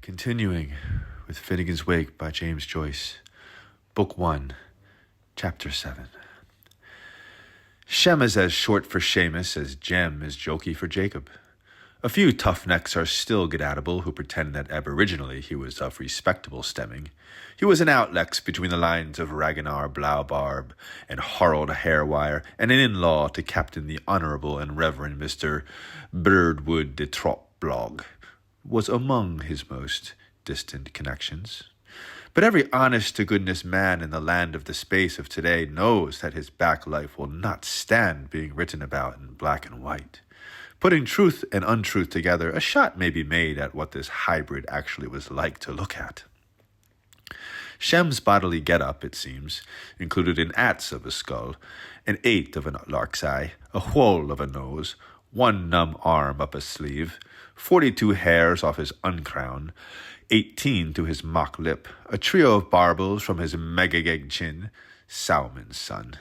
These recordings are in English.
Continuing with Finnegans Wake by James Joyce, Book 1, Chapter 7. Shem is as short for Seamus as Jem is jokey for Jacob. A few tough necks are still get-at-able who pretend that aboriginally he was of respectable stemming. He was an outlex between the lines of Ragnar Blaubarb and Harold Hairwire, and an in-law to Captain the Honourable and Reverend Mr. Birdwood de Tropblog, was among his most distant connections. But every honest-to-goodness man in the land of the space of today knows that his back life will not stand being written about in black and white. Putting truth and untruth together, a shot may be made at what this hybrid actually was like to look at. Shem's bodily get-up, it seems, included an atz of a skull, an eighth of a lark's eye, a whole of a nose, one numb arm up a sleeve, 42 hairs off his uncrown, 18 to his mock lip, a trio of barbels from his megageg chin, Salmon's son.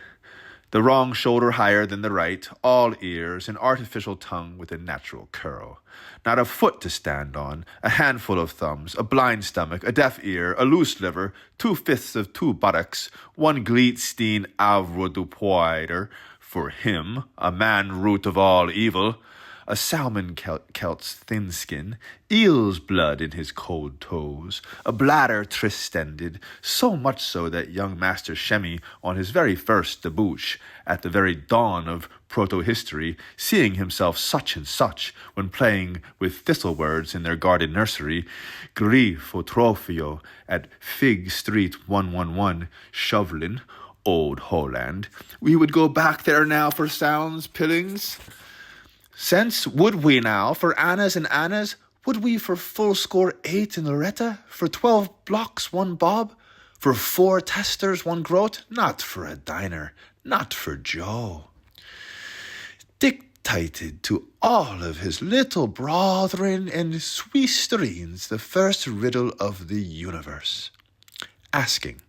The wrong shoulder higher than the right, all ears, an artificial tongue with a natural curl. Not a foot to stand on, a handful of thumbs, a blind stomach, a deaf ear, a loose liver, 2/5 of 2 buttocks, 1 Gleatstein Avro du Poider, for him, a man root of all evil, a salmon Celt's thin skin, eel's blood in his cold toes, a bladder tristended, so much so that young Master Shemmy, on his very first debauch, at the very dawn of proto-history, seeing himself such and such, when playing with thistle-words in their guarded nursery, Grifo Trophio, at Fig Street 111, Shovelin, Old Holland, we would go back there now for sounds, pillings. Since would we now, for annas and annas, would we for full score 8 in Loretta, for 12 blocks 1 bob, for 4 testers 1 groat, not for a diner, not for Joe. Dictated to all of his little brethren and sweesterines the first riddle of the universe, asking,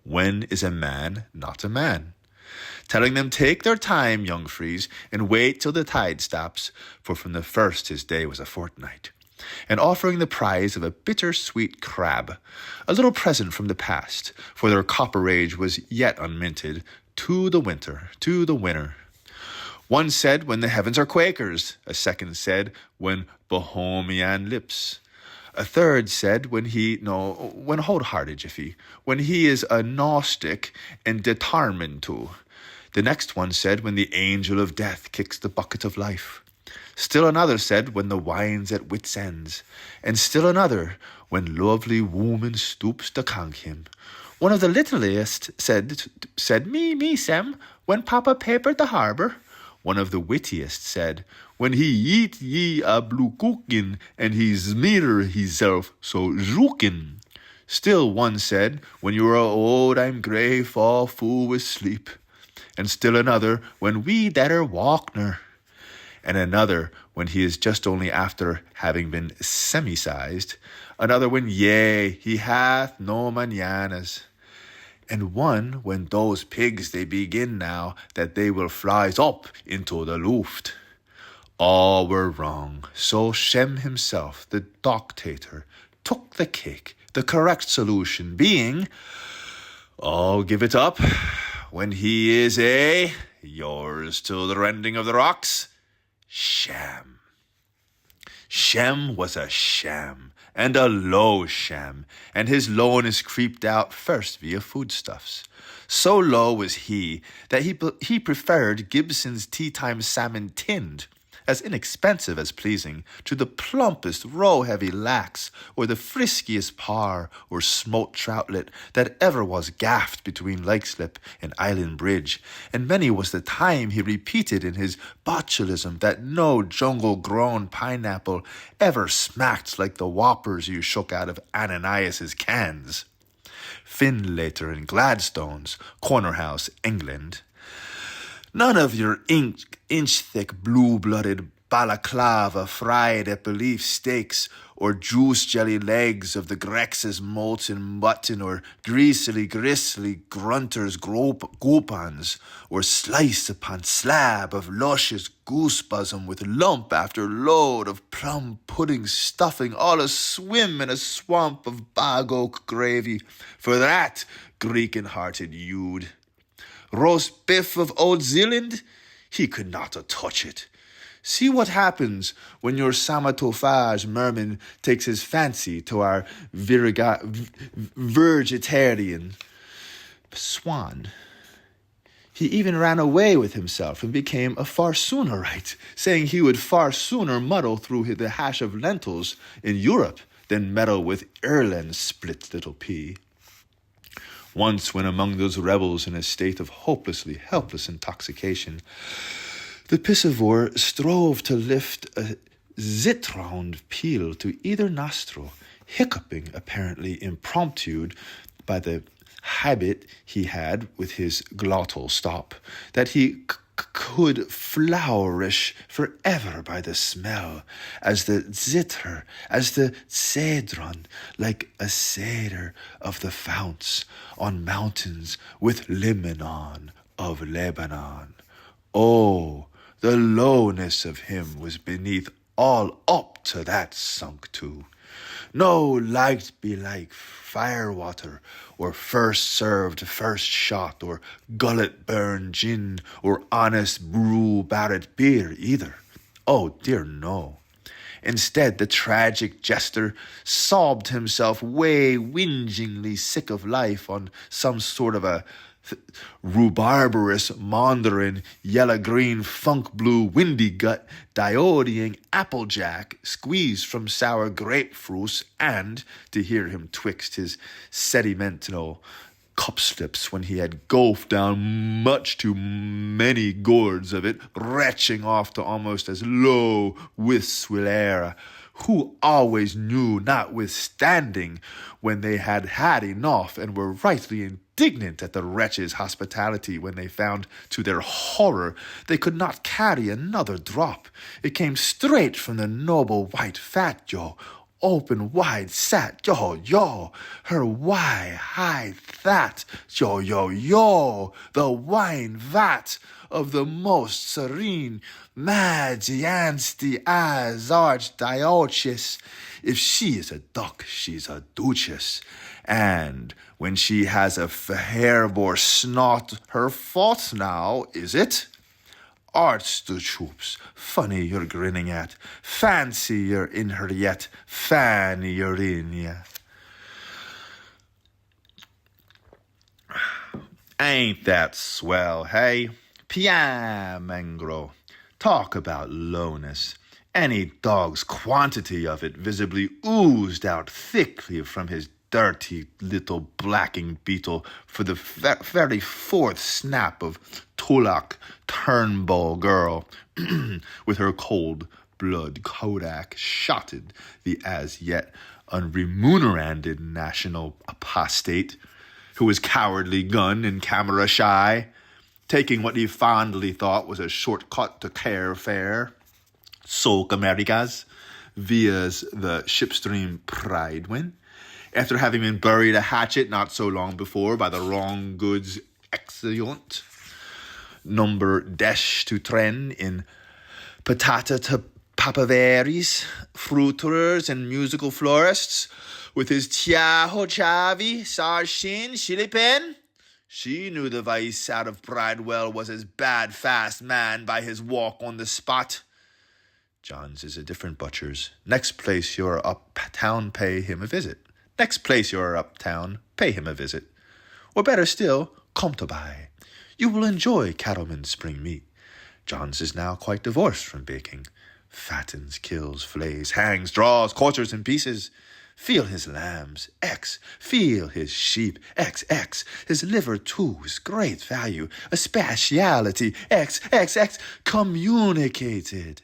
when is a man not a man? Telling them take their time, young fries, and wait till the tide stops, for from the first his day was a fortnight, and offering the prize of a bitter-sweet crab, a little present from the past, for their copper age was yet unminted, to the winter. One said, when the heavens are Quakers. A second said, when Bohemian lips. A third said, when wholehearted, Jiffy, when he is a Gnostic and determined to. The next one said, when the angel of death kicks the bucket of life. Still another said, when the wine's at wit's ends. And still another, when lovely woman stoops to conk him. One of the littlest said, me, Sem, when Papa papered the harbour. One of the wittiest said, when he eat ye a blue cookin, and he smear hisself so zookin. Still one said, when you are old, I'm grey, fall full with sleep. And still another, when we deader walkner. And another, when he is just only after having been semi-sized. Another, when yea, he hath no mananas. And one, when those pigs they begin now, that they will flies up into the luft. All were wrong, so Shem himself, the dictator, took the cake, the correct solution being, I'll give it up, when he is yours till the rending of the rocks, Shem. Shem was a sham, and a low sham, and his lowness creeped out first via foodstuffs. So low was he that he preferred Gibson's tea-time salmon tinned, as inexpensive as pleasing, to the plumpest roe-heavy lax, or the friskiest par or smote troutlet that ever was gaffed between Lakeslip and Island Bridge, and many was the time he repeated in his botulism that no jungle-grown pineapple ever smacked like the whoppers you shook out of Ananias's cans. Finlater and Gladstone's, Corner House, England. None of your inch-thick, blue-blooded balaclava fried at beef steaks, or juice jelly legs of the Grex's molten mutton, or greasily gristly grunters goupons, or slice upon slab of luscious goose bosom with lump after load of plum pudding stuffing, all a swim in a swamp of bog oak gravy, for that Greek-hearted you'd. Roast biff of Old Zealand, he could not touch it. See what happens when your samatophage merman takes his fancy to our vegetarian swan. He even ran away with himself and became a farsoonerite, saying he would far sooner muddle through the hash of lentils in Europe than meddle with Ireland's split little pea. Once, when among those rebels in a state of hopelessly helpless intoxication, the piscivore strove to lift a zit-round peel to either nostril, hiccuping apparently impromptu by the habit he had with his glottal stop, that he could flourish forever by the smell, as the zither, as the cedron, like a cedar of the founts on mountains with Lebanon of Lebanon. Oh, the lowness of him was beneath all up to that sunk to. No light be like firewater, or first served first shot, or gullet burn gin, or honest brew barret beer either. Oh dear no. Instead, the tragic jester sobbed himself way whingingly sick of life on some sort of a rhubarberous, mandarin, yellow-green, funk-blue, windy-gut, diodeing applejack squeezed from sour grapefruits, and to hear him twixt his sedimental cup-slips when he had gulped down much too many gourds of it, retching off to almost as low wisps will air, who always knew, notwithstanding, when they had had enough, and were rightly indignant at the wretch's hospitality when they found, to their horror, they could not carry another drop. It came straight from the noble white fat, yo, open wide sat, yo, her why high that, yo, the wine vat of the most serene majesty as archdioceus. If she is a duck, she's a duchess, and when she has a hairbore snot, her fault now, is it? Arts the troops, funny you're grinning at, fancy you're in her yet, fanny you're in ya. Ain't that swell, hey? Piamengro. Talk about lowness. Any dog's quantity of it visibly oozed out thickly from his dirty little blacking beetle for the very fourth snap of Tulloch Turnbull girl, with her cold blood Kodak shotted the as yet unremunerated national apostate, who was cowardly gun and camera shy, taking what he fondly thought was a shortcut to care fair, Soak Americas, via the shipstream Pridewind, after having been buried a hatchet not so long before by the wrong goods exeunt, number dash to tren in patata to papaveries, fruiterers and musical florists, with his tiaho chavi, sarshin, shilipen. She knew the vice out of Bridewell was as bad fast man by his walk on the spot. John's is a different butcher's. Next place you're uptown, pay him a visit. Next place you're uptown, pay him a visit. Or better still, come to buy. You will enjoy cattleman's spring meat. John's is now quite divorced from baking. Fattens, kills, flays, hangs, draws, quarters in pieces. Feel his lambs, X. Feel his sheep, XX. His liver, too, is great value. A speciality, XXX, communicated.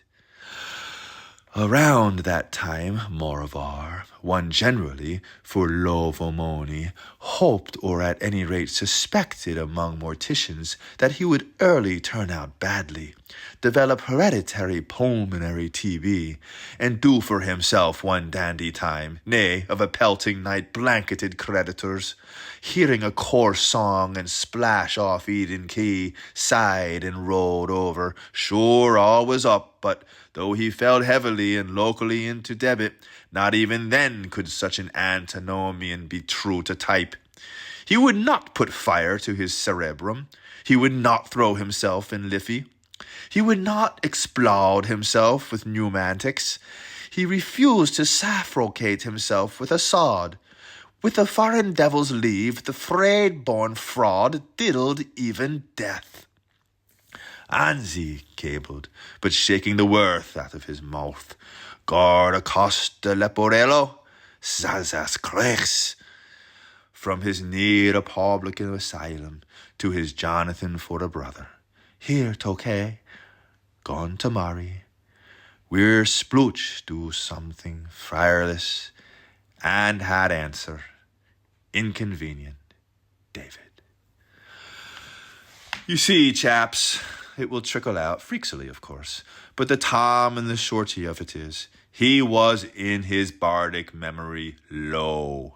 Around that time, moreover, one generally, for lovomony, hoped, or at any rate suspected among morticians, that he would early turn out badly. develop hereditary pulmonary TB, and do for himself one dandy time, nay, of a pelting night blanketed creditors, hearing a coarse song and splash off Eden Quay, sighed and rolled over. Sure, all was up, but though he fell heavily and locally into debit, not even then could such an antinomian be true to type. He would not put fire to his cerebrum. He would not throw himself in Liffey. He would not explode himself with pneumatics. He refused to suffocate himself with a sod. With the foreign devil's leave, the frayed-born fraud diddled even death. Anzi, cabled, but shaking the worth out of his mouth. Guarda costa leporello, zazas crex. From his near-republican asylum to his Jonathan for a brother. Here, Tokay, gone to marry. We're splooch do something fireless, and had answer. Inconvenient, David. You see, chaps, it will trickle out, freakily, of course, but the Tom and the shorty of it is, he was in his bardic memory low.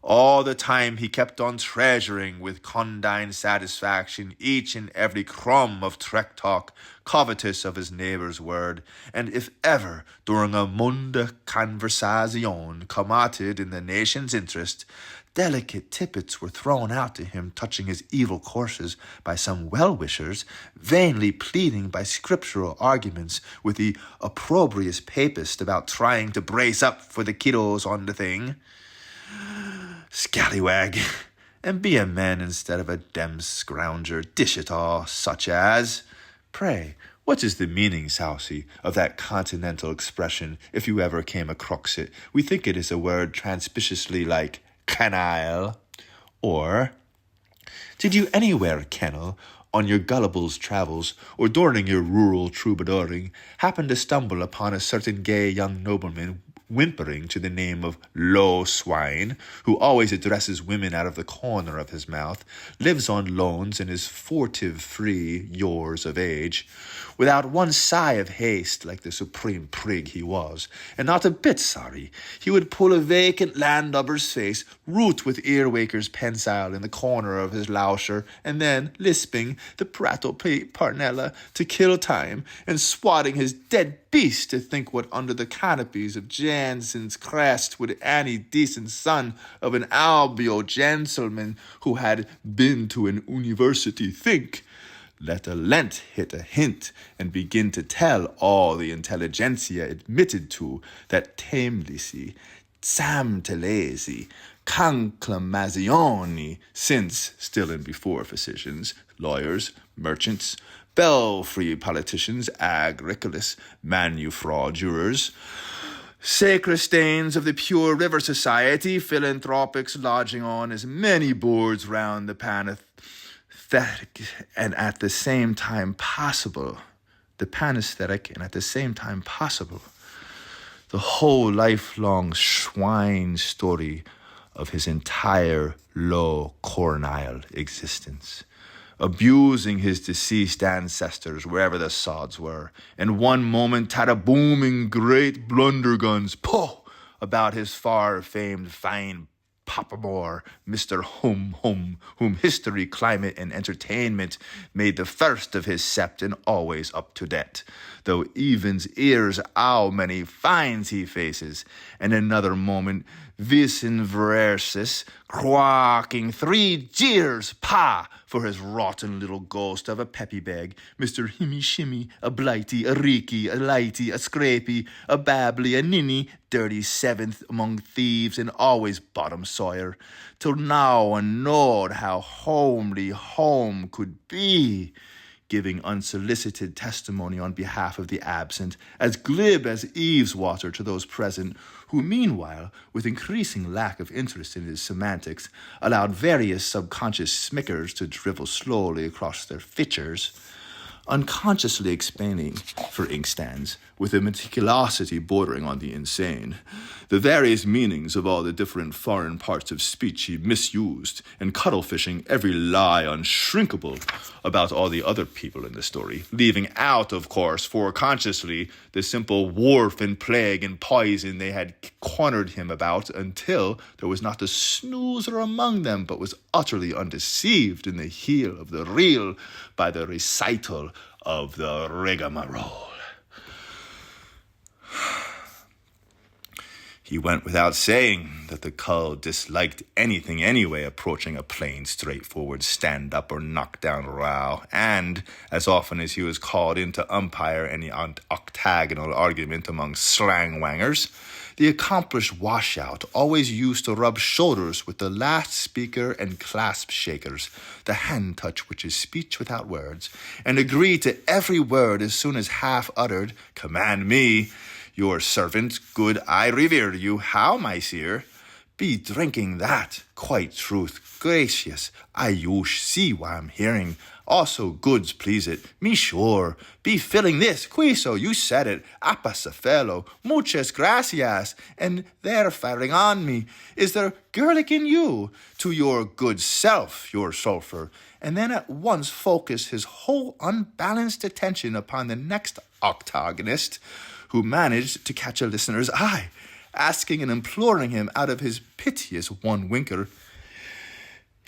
All the time he kept on treasuring with condign satisfaction each and every crumb of trek talk, covetous of his neighbour's word, and if ever, during a munda conversazione committed in the nation's interest, delicate tippets were thrown out to him touching his evil courses by some well-wishers, vainly pleading by scriptural arguments with the opprobrious papist about trying to brace up for the kiddos on the thing. Scallywag, and be a man instead of a dem scrounger, dish it all, such as. Pray, what is the meaning, Sousie, of that continental expression, if you ever came across it? We think it is a word transpiciously like canile. Or, did you anywhere, kennel, on your gullible's travels, or during your rural troubadouring, happen to stumble upon a certain gay young nobleman whimpering to the name of Low Swine, who always addresses women out of the corner of his mouth, lives on loans and is fortive-free years of age, without one sigh of haste like the supreme prig he was, and not a bit sorry, he would pull a vacant landlubber's face, root with earwaker's pensile in the corner of his lousher, and then, lisping the prato parnella to kill time, and swatting his dead beast to think what under the canopies of Jansen's crest would any decent son of an albio gentleman who had been to an university think. Let a lent hit a hint and begin to tell all the intelligentsia admitted to that tamelici, samtelesi, conclamazioni, since, still and before physicians, lawyers, merchants, belfry politicians, agricolas, manufraudurers, sacristains of the Pure River Society, philanthropics lodging on as many boards round the panesthetic and at the same time possible, the whole lifelong swine story of his entire low cornile existence, abusing his deceased ancestors wherever the sods were, and one moment had a booming great blunderguns, poh, about his far-famed fine Papamore, Mr. whom history, climate, and entertainment made the first of his sept and always up to date, though even's ears how many fines he faces, and another moment vis in versus, quacking 3 jeers, pa, for his rotten little ghost of a peppy bag, Mr. Himmy Shimmy, a blighty, a reeky, a lighty, a scrapey, a babbly, a ninny, dirty 7th among thieves, and always bottom sawyer, till now and knowed how homely home could be, giving unsolicited testimony on behalf of the absent, as glib as eaves water to those present, who meanwhile, with increasing lack of interest in his semantics, allowed various subconscious smickers to drivel slowly across their features. unconsciously explaining for inkstands, with a meticulosity bordering on the insane, the various meanings of all the different foreign parts of speech he misused, and cuttlefishing every lie unshrinkable about all the other people in the story, leaving out, of course, foreconsciously, the simple warp and plague and poison they had cornered him about, until there was not a snoozer among them but was utterly undeceived in the heel of the reel by the recital of the rigmarole. He went without saying that the cull disliked anything anyway approaching a plain, straightforward stand-up or knock-down row, and as often as he was called in to umpire any octagonal argument among slang-wangers, the accomplished washout always used to rub shoulders with the last speaker and clasp shakers, the hand touch which is speech without words, and agree to every word as soon as half uttered, "Command me, your servant, good, I revere you. How, my seer? Be drinking that. Quite truth. Gracious. I you see why I'm hearing. Also goods please it. Me sure. Be filling this. Quiso, you said it. Apasafelo. Muchas gracias. And they're firing on me. Is there girlic in you? To your good self, your sulphur. And then at once focus his whole unbalanced attention upon the next octagonist, who managed to catch a listener's eye, asking and imploring him out of his piteous one winker,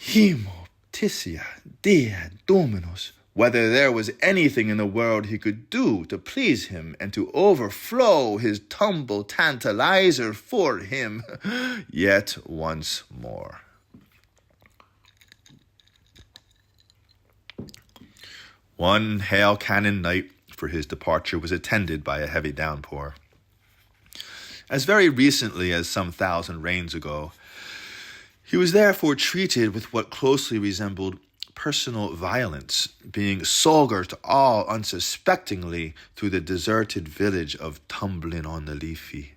"Hemoptysia dia dominus," whether there was anything in the world he could do to please him and to overflow his tumble tantalizer for him yet once more. One hail cannon night for his departure was attended by a heavy downpour. As very recently as some 1,000 rains ago, he was therefore treated with what closely resembled personal violence, being sogered all unsuspectingly through the deserted village of Tumblin-on-the-Leafy,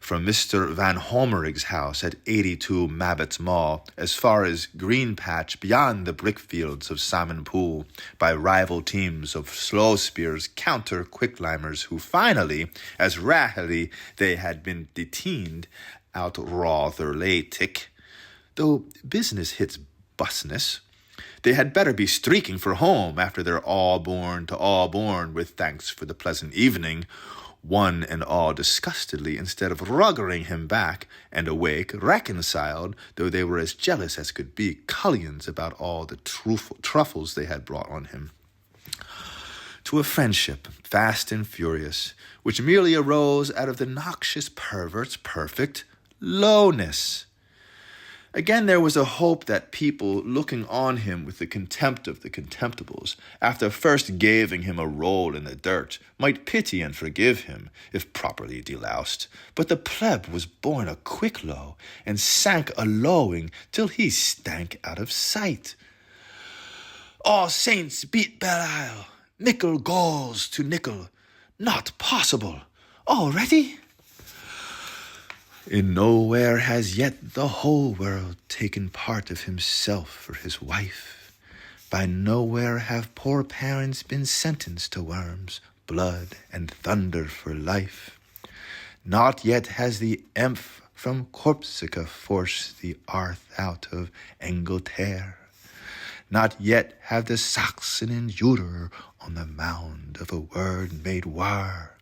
from Mr. Van Homerig's house at 82 Mabbott's Mall, as far as Green Patch beyond the brickfields of Salmon Pool, by rival teams of slow spears counter-quicklimers who finally, as rapidly they had been detained, out rather late, though business hits busness, they had better be streaking for home after their all-born to all-born with thanks for the pleasant evening, one and all disgustedly, instead of ruggering him back, and awake, reconciled, though they were as jealous as could be, cullions about all the truffles they had brought on him, to a friendship, fast and furious, which merely arose out of the noxious pervert's perfect lowness. Again, there was a hope that people, looking on him with the contempt of the contemptibles, after first gaving him a roll in the dirt, might pity and forgive him, if properly deloused. But the pleb was born a quick low, and sank a lowing till he stank out of sight. All saints beat Belial, nickel galls to nickel. Not possible. Already? In nowhere has yet the whole world taken part of himself for his wife. By nowhere have poor parents been sentenced to worms, blood, and thunder for life. Not yet has the emph from Corsica forced the arth out of Angleterre. Not yet have the Saxon endurer on the mound of a word made war.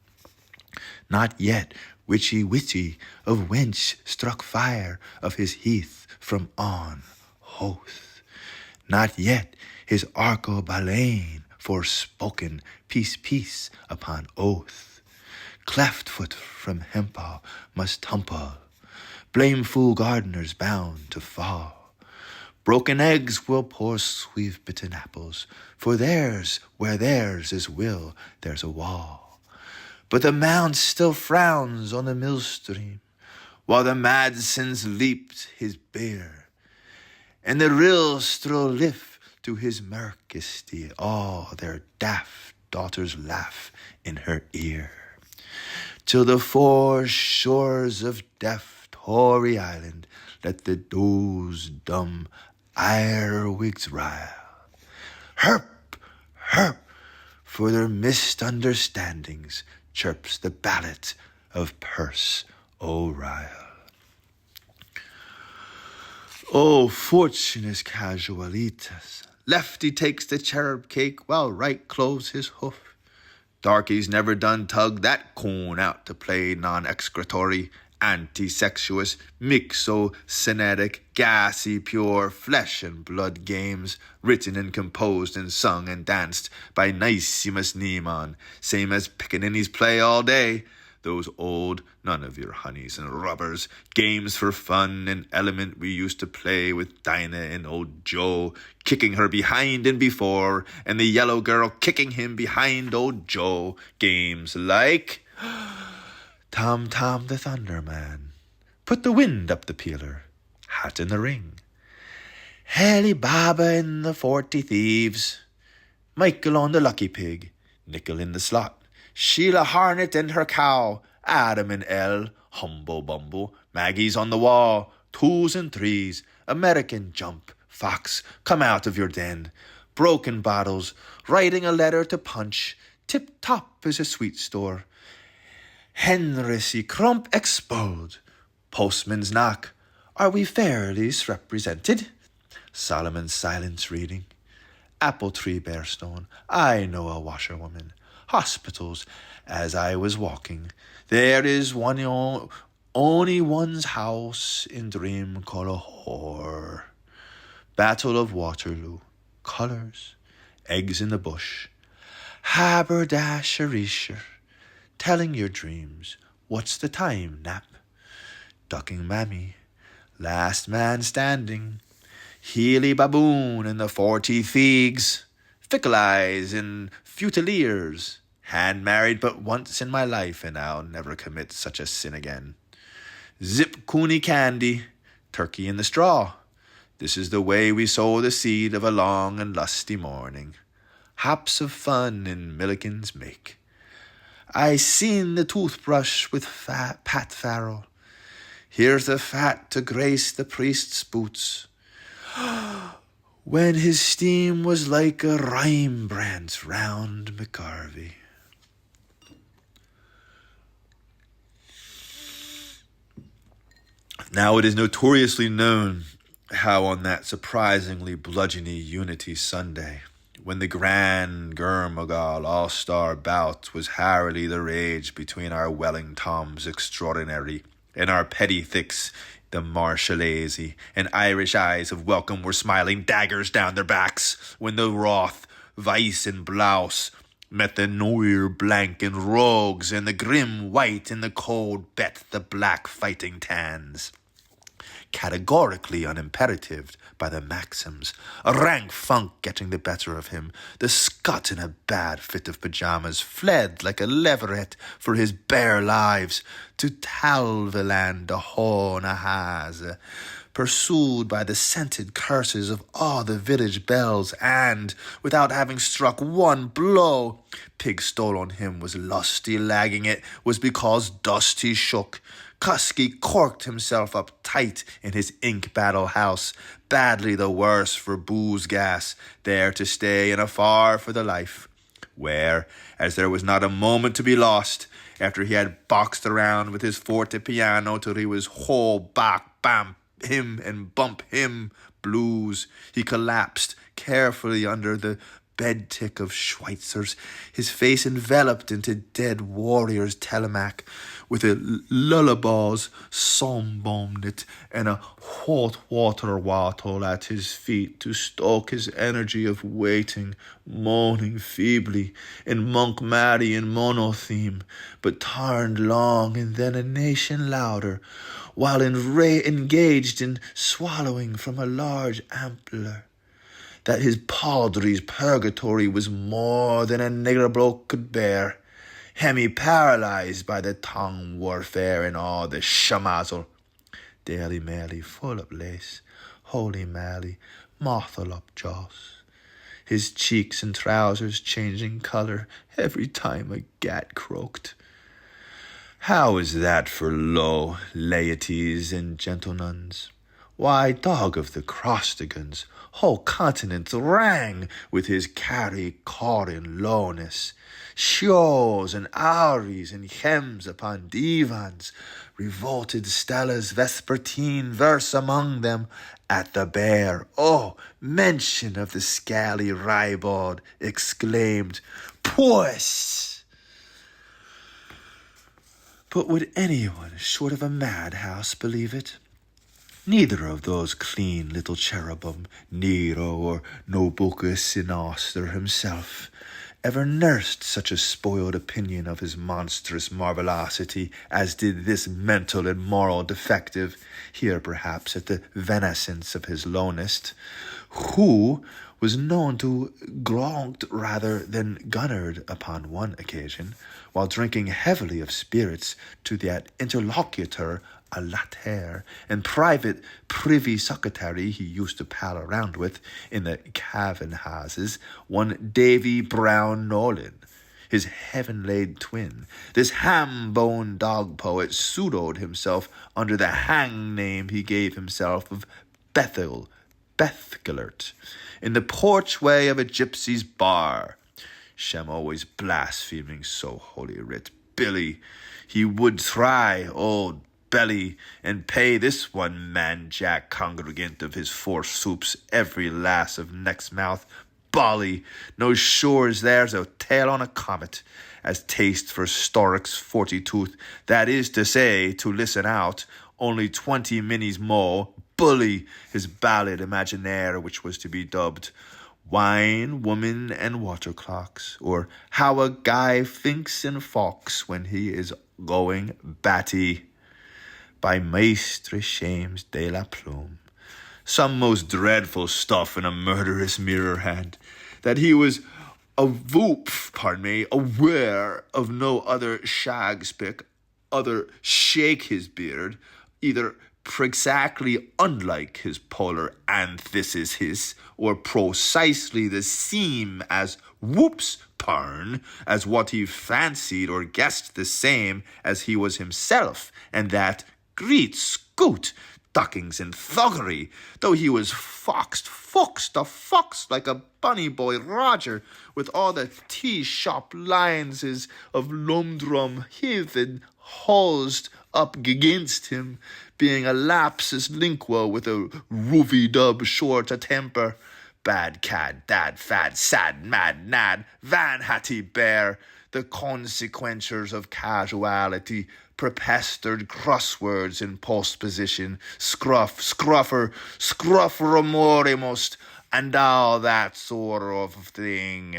Not yet witchy of wench struck fire of his heath from on Hoth. Not yet his arcobalane forspoken peace upon oath. Cleft foot from Hempel must tumble, blameful gardeners bound to fall. Broken eggs will pour sweet-bitten apples, for theirs, where theirs is will, there's a wall. But the mound still frowns on the millstream, while the mad sins leaped his beer, and the rills still lift to his mercesty all their daft daughters laugh in her ear, till the four shores of deft Hoary Island let the does dumb earwigs rile. Herp, herp, for their misunderstandings, chirps the ballad of Perce O'Reilly. Oh, fortunes casualitas, lefty takes the cherub cake while right cloves his hoof. Darkies never done tug that coon out to play non-excretory, anti-sexuous, mixo-synetic, gassy, pure flesh and blood games, written and composed and sung and danced by Nicemus Neemon, same as Pickaninny's play all day. Those old, none of your honeys and rubbers, games for fun and element we used to play with Dinah and old Joe, kicking her behind and before, and the yellow girl kicking him behind old Joe. Games like Tom Tom the Thunderman, Put the Wind Up the Peeler, Hat in the Ring, Haley Baba and the 40 Thieves, Michael on the Lucky Pig, Nickel in the Slot, Sheila Harnett and her cow, Adam and Elle, Humble Bumble, Maggie's on the Wall, 2s and 3s, American Jump, Fox, Come Out of Your Den, Broken Bottles, Writing a Letter to Punch, Tip Top is a Sweet Store, Henry Crump Explode, Postman's Knock, Are We Fairly Represented? Solomon's Silence Reading, Apple Tree Bearstone, I Know a Washerwoman, Hospitals, As I Was Walking, There is only one's house in Dream Color, Battle of Waterloo, Colours, Eggs in the Bush, Haberdasherisher, Telling Your Dreams, What's the Time, Nap, Ducking Mammy, Last Man Standing, Healy Baboon and the 40 Thieves, Fickle Eyes and Futileers, Hand married but once in my life, and I'll never commit such a sin again. Zip Cooney Candy, Turkey in the Straw, This is the way we sow the seed of a long and lusty morning. Hops of fun in Milliken's make. I seen the toothbrush with Pat Farrell. Here's the fat to grace the priest's boots. When his steam was like a Rembrandt's round McGarvey. Now it is notoriously known how on that surprisingly bludgeony Unity Sunday, when the grand Gurmagal all-star bout was harrowly the rage between our Welling Toms extraordinary and our petty thicks, the Marshalese, and Irish eyes of welcome were smiling daggers down their backs, when the Roth, Weiss, and Blouse met the Noir Blank and Rogues, and the grim White and the cold Bet the black fighting tans. Categorically unimperative by the maxims, a rank funk getting the better of him, the Scot in a bad fit of pyjamas fled like a leveret for his bare lives to Talviland de Hornahaz, pursued by the scented curses of all the village belles, and, without having struck one blow, Pig stole on him was lusty lagging it, was because dust he shook. Kusky corked himself up tight in his inkbottle house, badly the worse for booze gas, there to stay and afar for the life, where, as there was not a moment to be lost, after he had boxed around with his forte piano till he was whole back, bam, him and bump him blues, he collapsed carefully under the bed tick of Schweitzer's, his face enveloped into dead warrior's telemaque, with a lullabies sombombed and a hot water wattle at his feet to stoke his energy of waiting, moaning feebly in Monk Mary and monotheme, but turned long and then a nation louder, while engaged in swallowing from a large ampler, that his padre's purgatory was more than a nigger bloke could bear, hemi-paralyzed by the tongue warfare and all the shamazzle. Daily Mally full up lace, Holy Mally, mothel up Joss, his cheeks and trousers changing colour every time a gat croaked. How is that for low laities and gentlenuns? Why, dog of the Crostigans, whole continents rang with his carry Corin lowness. Shows and Auries and Shems upon divans, revolted Stella's vespertine verse among them, at the bare, mention of the scally ribald, exclaimed, Puss! But would anyone short of a madhouse believe it? Neither of those clean little cherubim, Nero or Nobucus in Auster himself, ever nursed such a spoiled opinion of his monstrous marvellosity as did this mental and moral defective, here perhaps at the venascence of his lowness, who was known to gronked rather than gunnered upon one occasion, while drinking heavily of spirits to that interlocutor a latter and private privy secretary he used to pal around with in the Cavan houses, one Davy Brown Nolan, his heaven-laid twin. This ham-boned dog poet pseudoed himself under the hang name he gave himself of Bethgelert, in the porchway of a gypsy's bar. Shem always blaspheming so holy writ. Billy, he would try, old belly, and pay this one man jack congregant of his 4 soups every lass of next mouth. Bolly, no sure as there's a tail on a comet, as taste for Storic's 40 tooth, that is to say, to listen out, only 20 minis more. Bully, his ballad imaginaire, which was to be dubbed Wine, Woman, and Water Clocks, or How a Guy Thinks and Fox When He Is Going Batty, by Maistre James de la Plume. Some most dreadful stuff in a murderous mirror hand, that he was aware of no other shagspick, other shake his beard, either precisely unlike his polar antithesis, or precisely the same as whoops parn, as what he fancied or guessed the same as he was himself, and that great scoot, duckings and thuggery, though he was foxed like a bunny boy Roger, with all the tea-shop lines of Lumdrum heathen hosed up against him, being a lapsus lingua with a roovy-dub short a temper. Bad cad, dad, fad, sad, mad, nad, van hatty bear, the consequentials of casuality, prepestered crosswords in postposition, scruff, scruffer, scrufferamorimust, and all that sort of thing.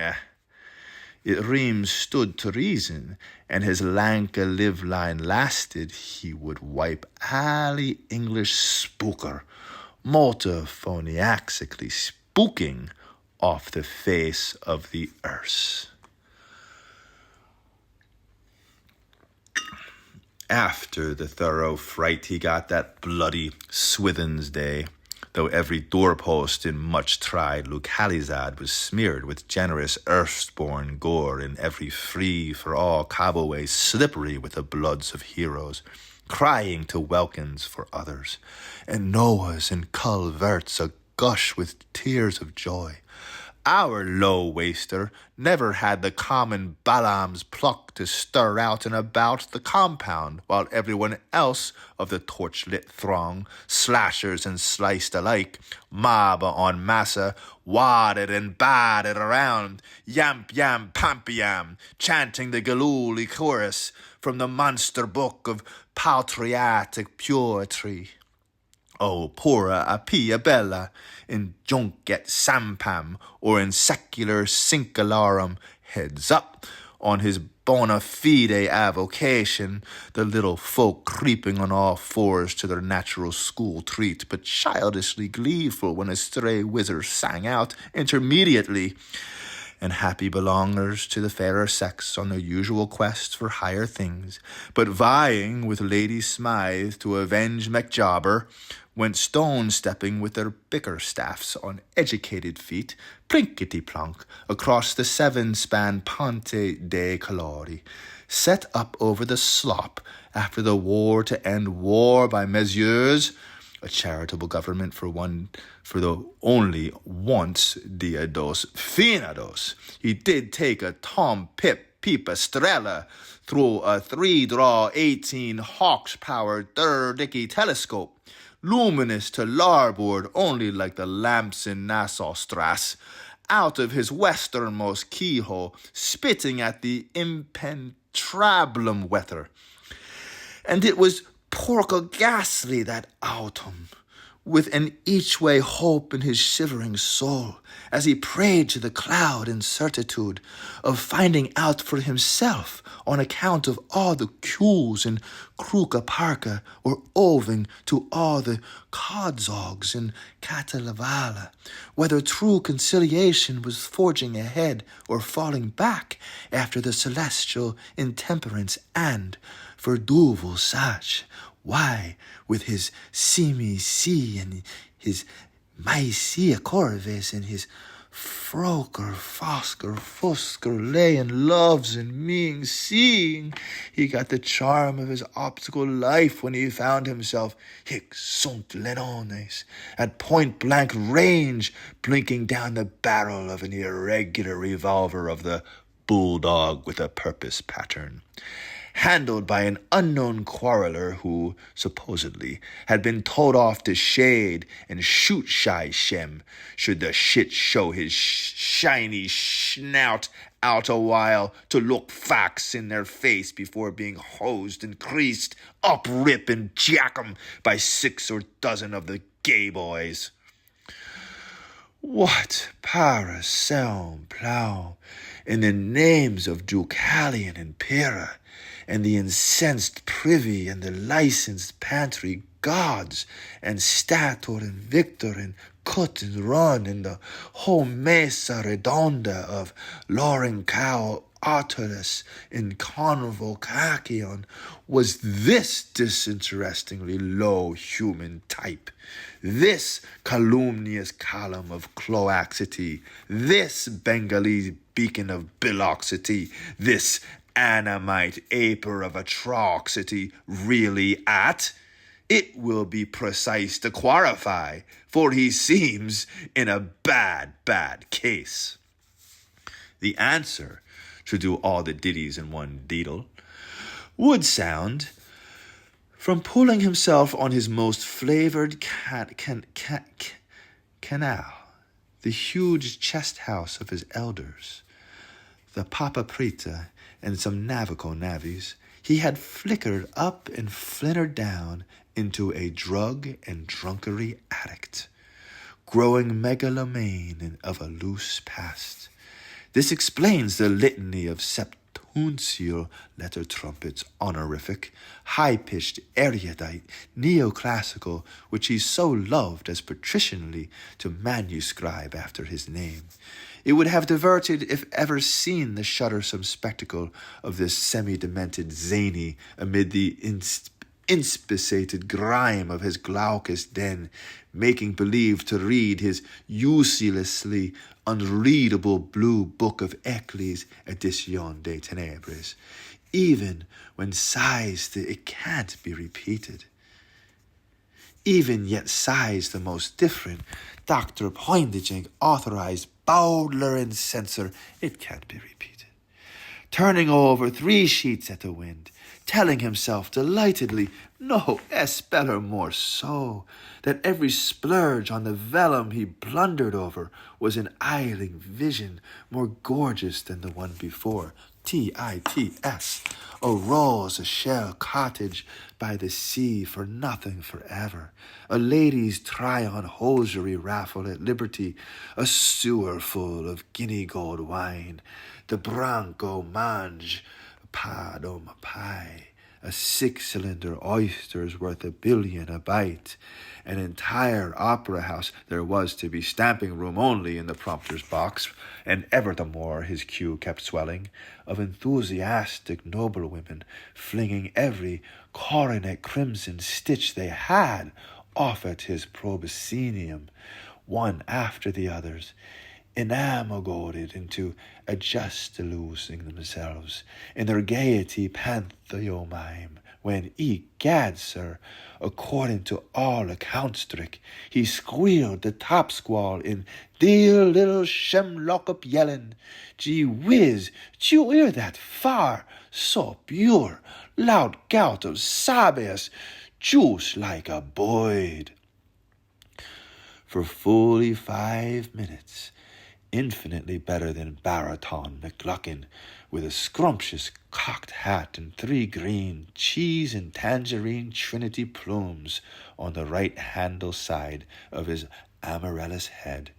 It Reams stood to reason, and his lanka live line lasted, he would wipe alley English spooker, multiphoniaxically spooking, off the face of the earth. After the thorough fright he got that bloody Swithin's day, though every doorpost in much-tried localizad was smeared with generous earthborn gore, and every free-for-all caboway slippery with the bloods of heroes, crying to welkins for others, and Noahs and culverts a-gush with tears of joy. Our low-waster never had the common Balaam's pluck to stir out and about the compound, while everyone else of the torch-lit throng, slashers and sliced alike, mob on massa, wadded and batted around, yamp-yam, pamp-yam, chanting the Galuli chorus from the monster book of patriotic poetry. O pura apia bella, in junket sampam, or in secular sincularum, heads up, on his bona fide avocation, the little folk creeping on all fours to their natural school treat, but childishly gleeful when a stray whizzer sang out intermediately, and happy belongers to the fairer sex on their usual quest for higher things, but vying with Lady Smythe to avenge MacJobber, went stone-stepping with their bicker-staffs on educated feet, plinkety-plonk, across the 7-span Ponte de Calori, set up over the slop after the war to end war by Messieurs, a charitable government for the only once dia dos finados. He did take a Tom Pip Pipistrella through a 3-draw 18 Hawks-powered third-dicky telescope, luminous to larboard only like the lamps in Nassau Strasse, out of his westernmost keyhole, spitting at the impenetrablum weather. And it was porco ghastly that autumn, with an each-way hope in his shivering soul, as he prayed to the cloud in certitude of finding out for himself on account of all the cues in Kruka Parka or owing to all the codzogs in Catalavala, whether true conciliation was forging ahead or falling back after the celestial intemperance and, for Duvel Sach, why, with his simi si and his maisia corves and his froker, fosker, fusker, layin loves and meing seeing, he got the charm of his optical life when he found himself hic sunt lenones at point-blank range, blinking down the barrel of an irregular revolver of the bulldog with a purpose pattern, handled by an unknown quarreler who, supposedly, had been told off to shade and shoot shy Shem, should the shit show his shiny snout out a while to look facts in their face before being hosed and creased, up rip and jack 'em by 6 or dozen of the gay boys. What Paraselm plow in the names of Deucalion and Pyrrha, and the incensed privy and the licensed pantry gods, and Stator and Victor and Cut and Run, and the whole mesa redonda of Loring Cow Autolus in Convocacion, was this disinterestingly low human type, this calumnious column of cloaxity, this Bengalese beacon of biloxity, this Anamite aper of atrocity really at? It will be precise to qualify, for he seems in a bad case. The answer, to do all the ditties in one deedle, would sound, from pulling himself on his most flavored canal, the huge chest house of his elders, the Papa Preta, and some Navico navvies, he had flickered up and flintered down into a drug and drunkery addict, growing megalomane of a loose past. This explains the litany of septuncial letter trumpets, honorific, high-pitched, erudite, neoclassical, which he so loved as patricianly to manuscribe after his name. It would have diverted if ever seen the shuddersome spectacle of this semi-demented zany amid the inspissated grime of his glaucous den, making believe to read his uselessly unreadable blue book of Eccles Edition des Ténèbres, even when sighs that it can't be repeated. Even yet sighs the most different, Dr. Poindexter authorized Bowdler and censor, it can't be repeated. Turning over 3 sheets at the wind, telling himself delightedly, no espeller more so, that every splurge on the vellum he blundered over was an idling vision more gorgeous than the one before. Tits, a rose, a shell cottage by the sea for nothing forever, a ladies' try-on hosiery raffle at Liberty, a sewer full of guinea gold wine, the Branco mange, padoma pie, a 6-cylinder oysters worth $1 billion a bite, an entire opera house. There was to be stamping room only in the prompter's box, and ever the more his queue kept swelling, of enthusiastic noblewomen flinging every coronet crimson stitch they had off at his proboscenium, one after the others, enamored into a just losing themselves in their gaiety pantheomime, when, egad, sir, according to all accounts strict, he squealed the top squall in dear little Shem lockup yellin', gee whiz, d'you hear that far, so pure, loud gout of sabias, juice like a boyd. For fully 5 minutes, infinitely better than Baraton McLuckin, with a scrumptious cocked hat and 3 green cheese and tangerine trinity plumes on the right handle side of his amarellus head.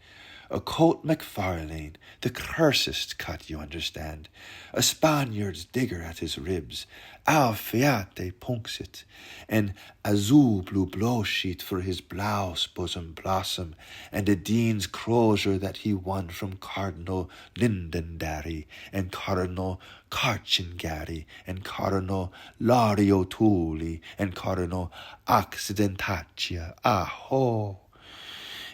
A coat McFarlane, the cursest cut, you understand, a Spaniard's digger at his ribs, Alfiate punxit, an azul blue blow sheet for his blouse bosom blossom, and a dean's crozier that he won from Cardinal Lindendary, and Cardinal Carcingary, and Cardinal Lariotuli, and Cardinal Accidentaccia. Aho!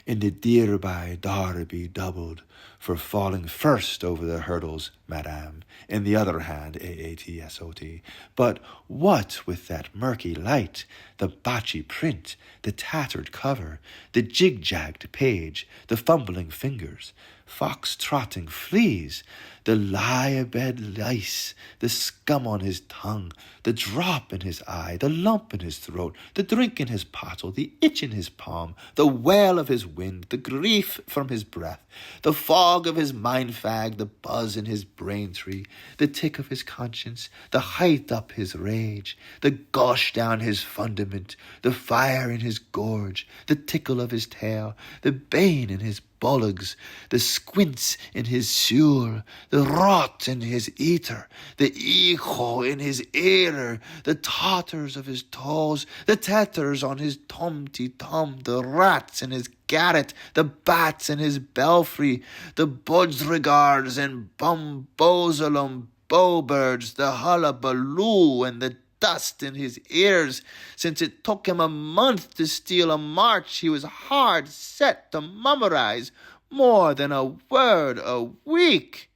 In the Derby Derby doubled, for falling first over the hurdles, madame, in the other hand, AATSOT. But what with that murky light, the botchy print, the tattered cover, the jig-jagged page, the fumbling fingers, fox-trotting fleas, the lie-a-bed lice, the scum on his tongue, the drop in his eye, the lump in his throat, the drink in his pottle, the itch in his palm, the wail of his wind, the grief from his breath, the fog of his mind-fag, the buzz in his brain-tree, the tick of his conscience, the height up his rage, the gush down his fundament, the fire in his gorge, the tickle of his tail, the bane in his bullocks, the squints in his sewer, the rot in his eater, the echo in his ear, the totters of his toes, the tatters on his tum-ty-tum, the rats in his garret, the bats in his belfry, the budgerigards and bumbosalum bowbirds, the hullabaloo and the dust in his ears. Since it took him a month to steal a march, he was hard set to mummerize more than a word a week.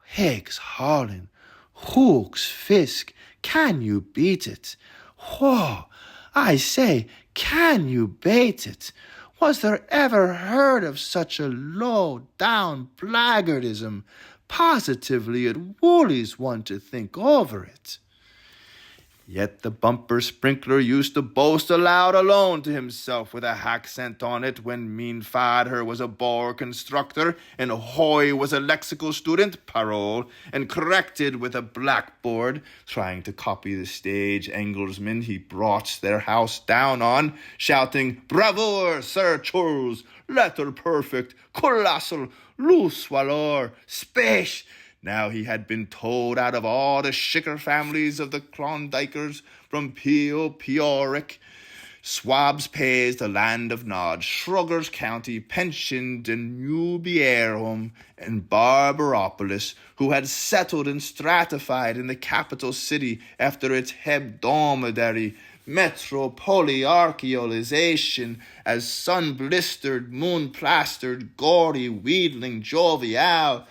Higgs Harlan, Hooks Fisk, can you beat it? Whoa, I say, can you bait it? Was there ever heard of such a low-down blackguardism? Positively it woolies one to think over it. Yet the bumper sprinkler used to boast aloud alone to himself with a accent on it when mean Fadher was a Boer constructor and Hoy was a lexical student, parole, and corrected with a blackboard, trying to copy the stage Engelsmen he brought their house down on, shouting, "Bravour, Sir Charles, letter perfect, colossal, loose walor, space." Now he had been towed out of all the shicker families of the Klondikers, from Peel, Peoric, Swabs Pays, the land of Nod, Shruggers County, pensioned in Newbierholm and Barbaropolis, who had settled and stratified in the capital city after its hebdomadary metropoliarchaealization as sun-blistered, moon-plastered, gaudy, wheedling, jovial,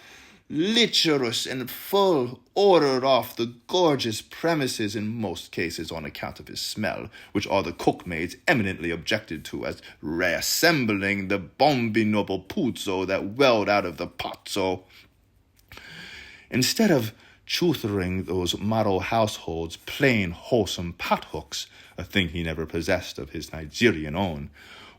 lecherous and full, ordered off the gorgeous premises in most cases on account of his smell, which all the cookmaids eminently objected to as reassembling the bombinoble puzzo that welled out of the pozzo. Instead of tutoring those model households plain, wholesome pothooks, a thing he never possessed of his Nigerian own,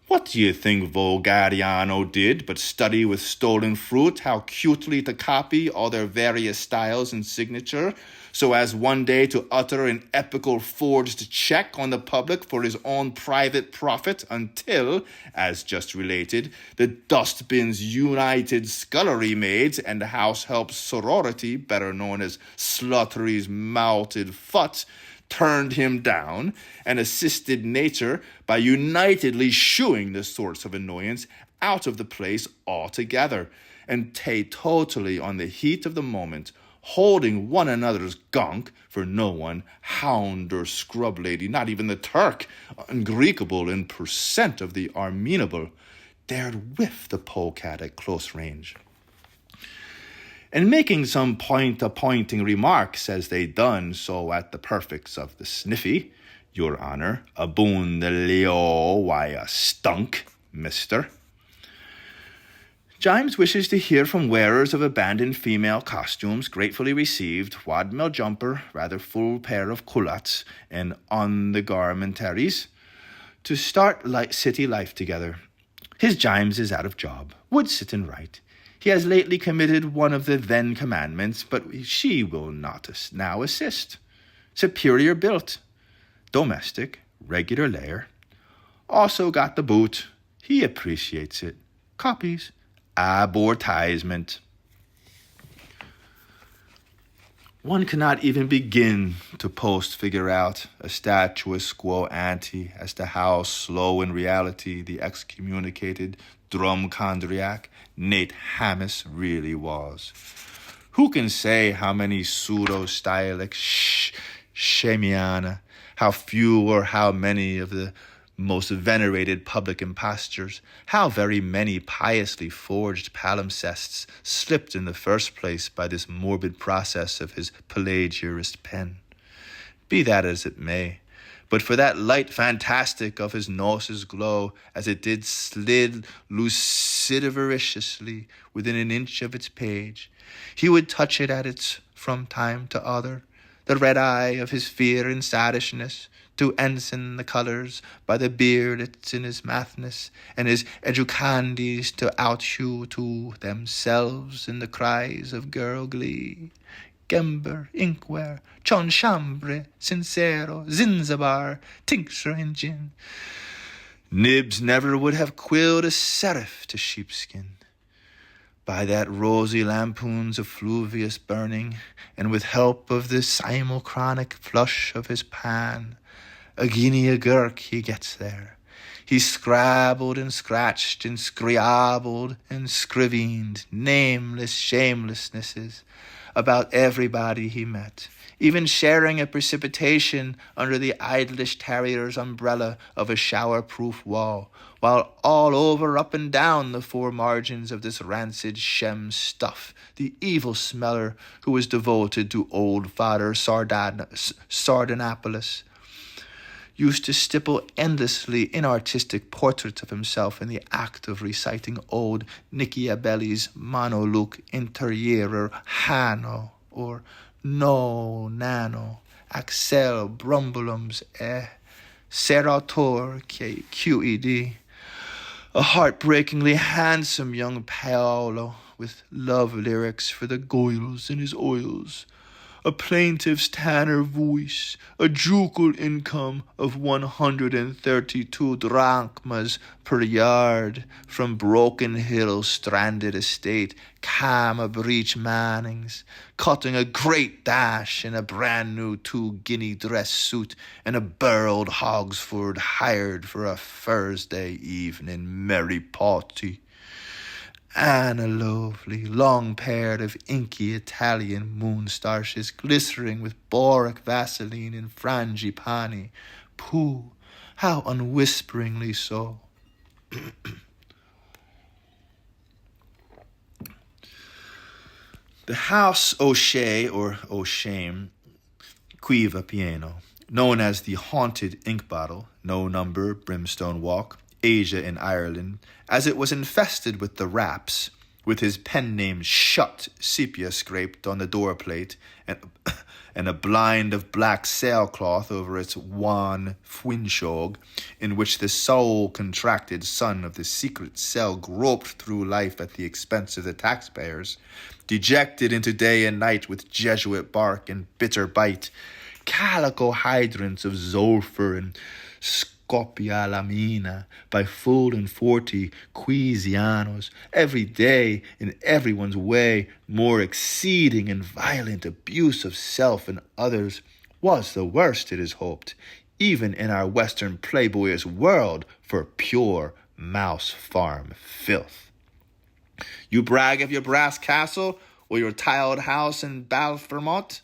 what do you think Vulgariano did but study with stolen fruit how cutely to copy all their various styles and signature, so as one day to utter an epical forged check on the public for his own private profit until, as just related, the Dustbin's United Scullery Maids and House Help Sorority, better known as Sluttery's Malted Foot, turned him down and assisted nature by unitedly shooing the source of annoyance out of the place altogether, and totally on the heat of the moment, holding one another's gunk, for no one, hound or scrub lady, not even the Turk, ungreekable in percent of the Armenable, dared whiff the polecat at close range. And making some point-appointing remarks as they done so at the perfects of the sniffy, "Your Honour, aboon the leo, why a stunk, mister." Jimes wishes to hear from wearers of abandoned female costumes, gratefully received, wadmel jumper, rather full pair of culottes, and on-the-garmentaries, to start city life together. His Jimes is out of job, would sit and write. He has lately committed one of the then commandments, but she will not now assist. Superior built, domestic, regular layer. Also got the boot. He appreciates it. Copies. Abortisement. One cannot even begin to figure out a status quo ante as to how slow in reality the excommunicated drumchondriac Nate Hammis really was. Who can say how many pseudo-stylic Shemiana, how few or how many of the most venerated public impostures, how very many piously forged palimpsests slipped in the first place by this morbid process of his Pelagiarist pen. Be that as it may, but for that light fantastic of his nose's glow, as it did slid lucidivoriciously within an inch of its page, he would touch it at its from time to other, the red eye of his fear and sadishness, to ensign the colours by the beardlets in his madness, and his educandies to outhew to themselves in the cries of girl glee. Gember, inkware, chonshambre, sincero, zinzabar, tincture and gin. Nibs never would have quilled a seraph to sheepskin. By that rosy lampoon's effluvious burning, and with help of the simulchronic flush of his pan, a guinea a gurk he gets there. He scrabbled and scratched and scriabbled and scrivened nameless shamelessnesses about everybody he met, even sharing a precipitation under the idlish terrier's umbrella of a shower-proof wall, while all over, up and down the four margins of this rancid Shem stuff, the evil smeller who was devoted to old Father Sardanapalus, used to stipple endlessly inartistic portraits of himself in the act of reciting old Nichiabelli's monologue interierer Hano, or No Nano, Axel Brumbulum's Serator QED, a heartbreakingly handsome young Paolo with love lyrics for the goils in his oils, a plaintiff's tenor voice, a ducal income of 132 drachmas per yard from Broken Hill stranded estate, Cama Breach Mannings, cutting a great dash in a brand new 2-guinea dress suit and a burled Hogsford hired for a Thursday evening merry party. And a lovely, long-paired of inky Italian moonstarches glistering with boric Vaseline and frangipani. Pooh, how unwhisperingly so. The house O'Shea, or O'Shame, Quiva Pieno, known as the haunted inkbottle, no number, Brimstone Walk, Asia in Ireland, as it was infested with the raps, with his pen name Shut sepia scraped on the doorplate, and a blind of black sailcloth over its wan fwinshog, in which the soul-contracted son of the secret cell groped through life at the expense of the taxpayers, dejected into day and night with Jesuit bark and bitter bite, calico hydrants of Zolfer and Scoppia Lamina by full and 40 Quizianos, every day in everyone's way, more exceeding and violent abuse of self and others, was the worst, it is hoped, even in our Western playboyish world, for pure mouse farm filth. You brag of your brass castle or your tiled house in Balfermont?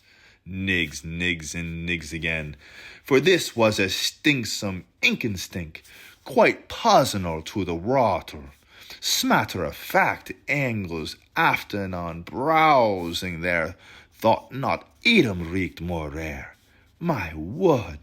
Nigs, nigs, and nigs again. For this was a stinksome inkin stink, quite personal to the water, smatter-of-fact angles aften on browsing there, thought not Edom reeked more rare. My word,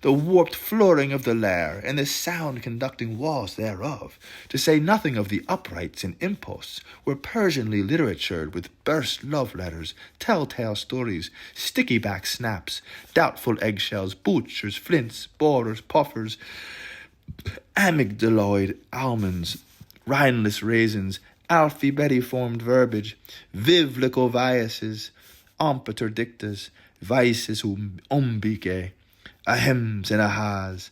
the warped flooring of the lair, and the sound-conducting walls thereof, to say nothing of the uprights and imposts, were Persianly literatured with burst love letters, tell-tale stories, sticky-back snaps, doubtful eggshells, butchers, flints, borers, puffers, amygdaloid almonds, rhineless raisins, Alfie Betty-formed verbiage, vivlicoviases, ompeter dictas, vices umbique, ahems and ahas,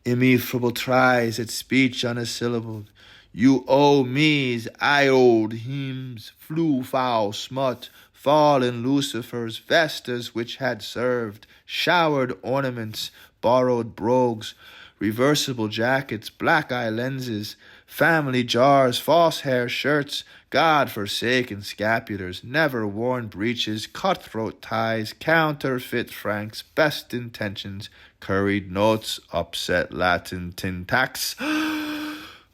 immefrable tries at speech unasyllabled, you owe me's, I owed him's, flew foul smut, fallen Lucifers, vestas which had served, showered ornaments, borrowed brogues, reversible jackets, black-eye lenses, family jars, false hair shirts, God-forsaken scapulars, never-worn breeches, cutthroat ties, counterfeit francs, best intentions, curried notes, upset Latin tin tacks,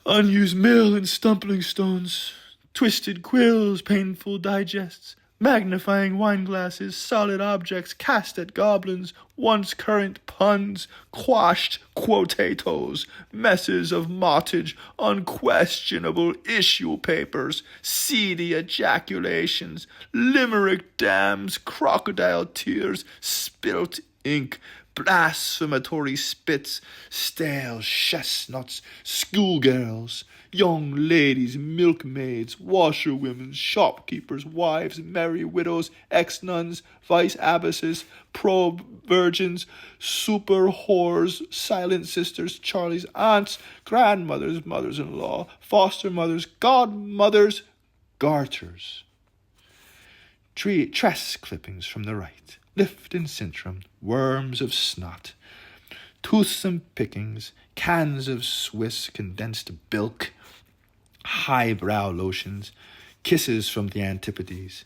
unused mill and stumbling stones, twisted quills, painful digests, magnifying wine glasses, solid objects cast at goblins, once current puns, quashed quotatos, messes of mottage, unquestionable issue papers, seedy ejaculations, limerick dams, crocodile tears, spilt ink, blasphematory spits, stale chestnuts, schoolgirls, young ladies, milkmaids, washerwomen, shopkeepers, wives, merry widows, ex-nuns, vice-abbesses, pro-virgins, super-whores, silent sisters, Charlie's aunts, grandmothers, mothers-in-law, foster mothers, godmothers, garters, tress clippings from the right, lift and syntrum, worms of snot, toothsome pickings, cans of Swiss condensed bilk, highbrow lotions, kisses from the antipodes,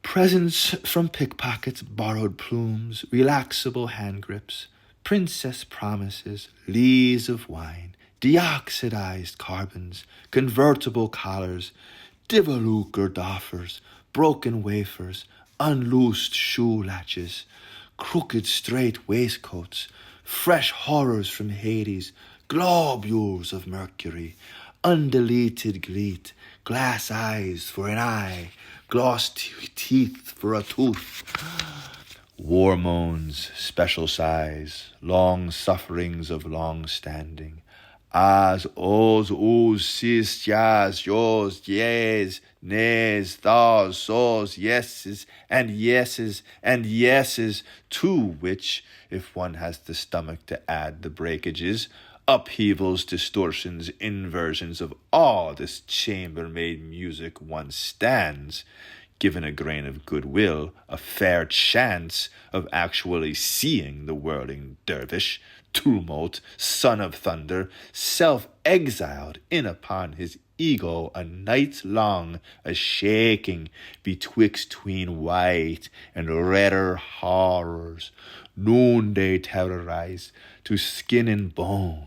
presents from pickpockets, borrowed plumes, relaxable hand grips, princess promises, lees of wine, deoxidized carbons, convertible collars, divaluker doffers, broken wafers, unloosed shoe latches, crooked straight waistcoats, fresh horrors from Hades, globules of mercury, undeleted gleet, glass eyes for an eye, gloss teeth for a tooth, war moans, special size, long sufferings of long standing, as, os, us, sis, yas, yos, yes, nays, thous, sos, yeses, and yeses, and yeses, to which, if one has the stomach to add the breakages, upheavals, distortions, inversions of all this chambermaid music one stands, given a grain of goodwill, a fair chance of actually seeing the whirling dervish, tumult, son of thunder, self-exiled in upon his ego a night long, a shaking betwixt white and redder horrors, noonday terrorized to skin and bone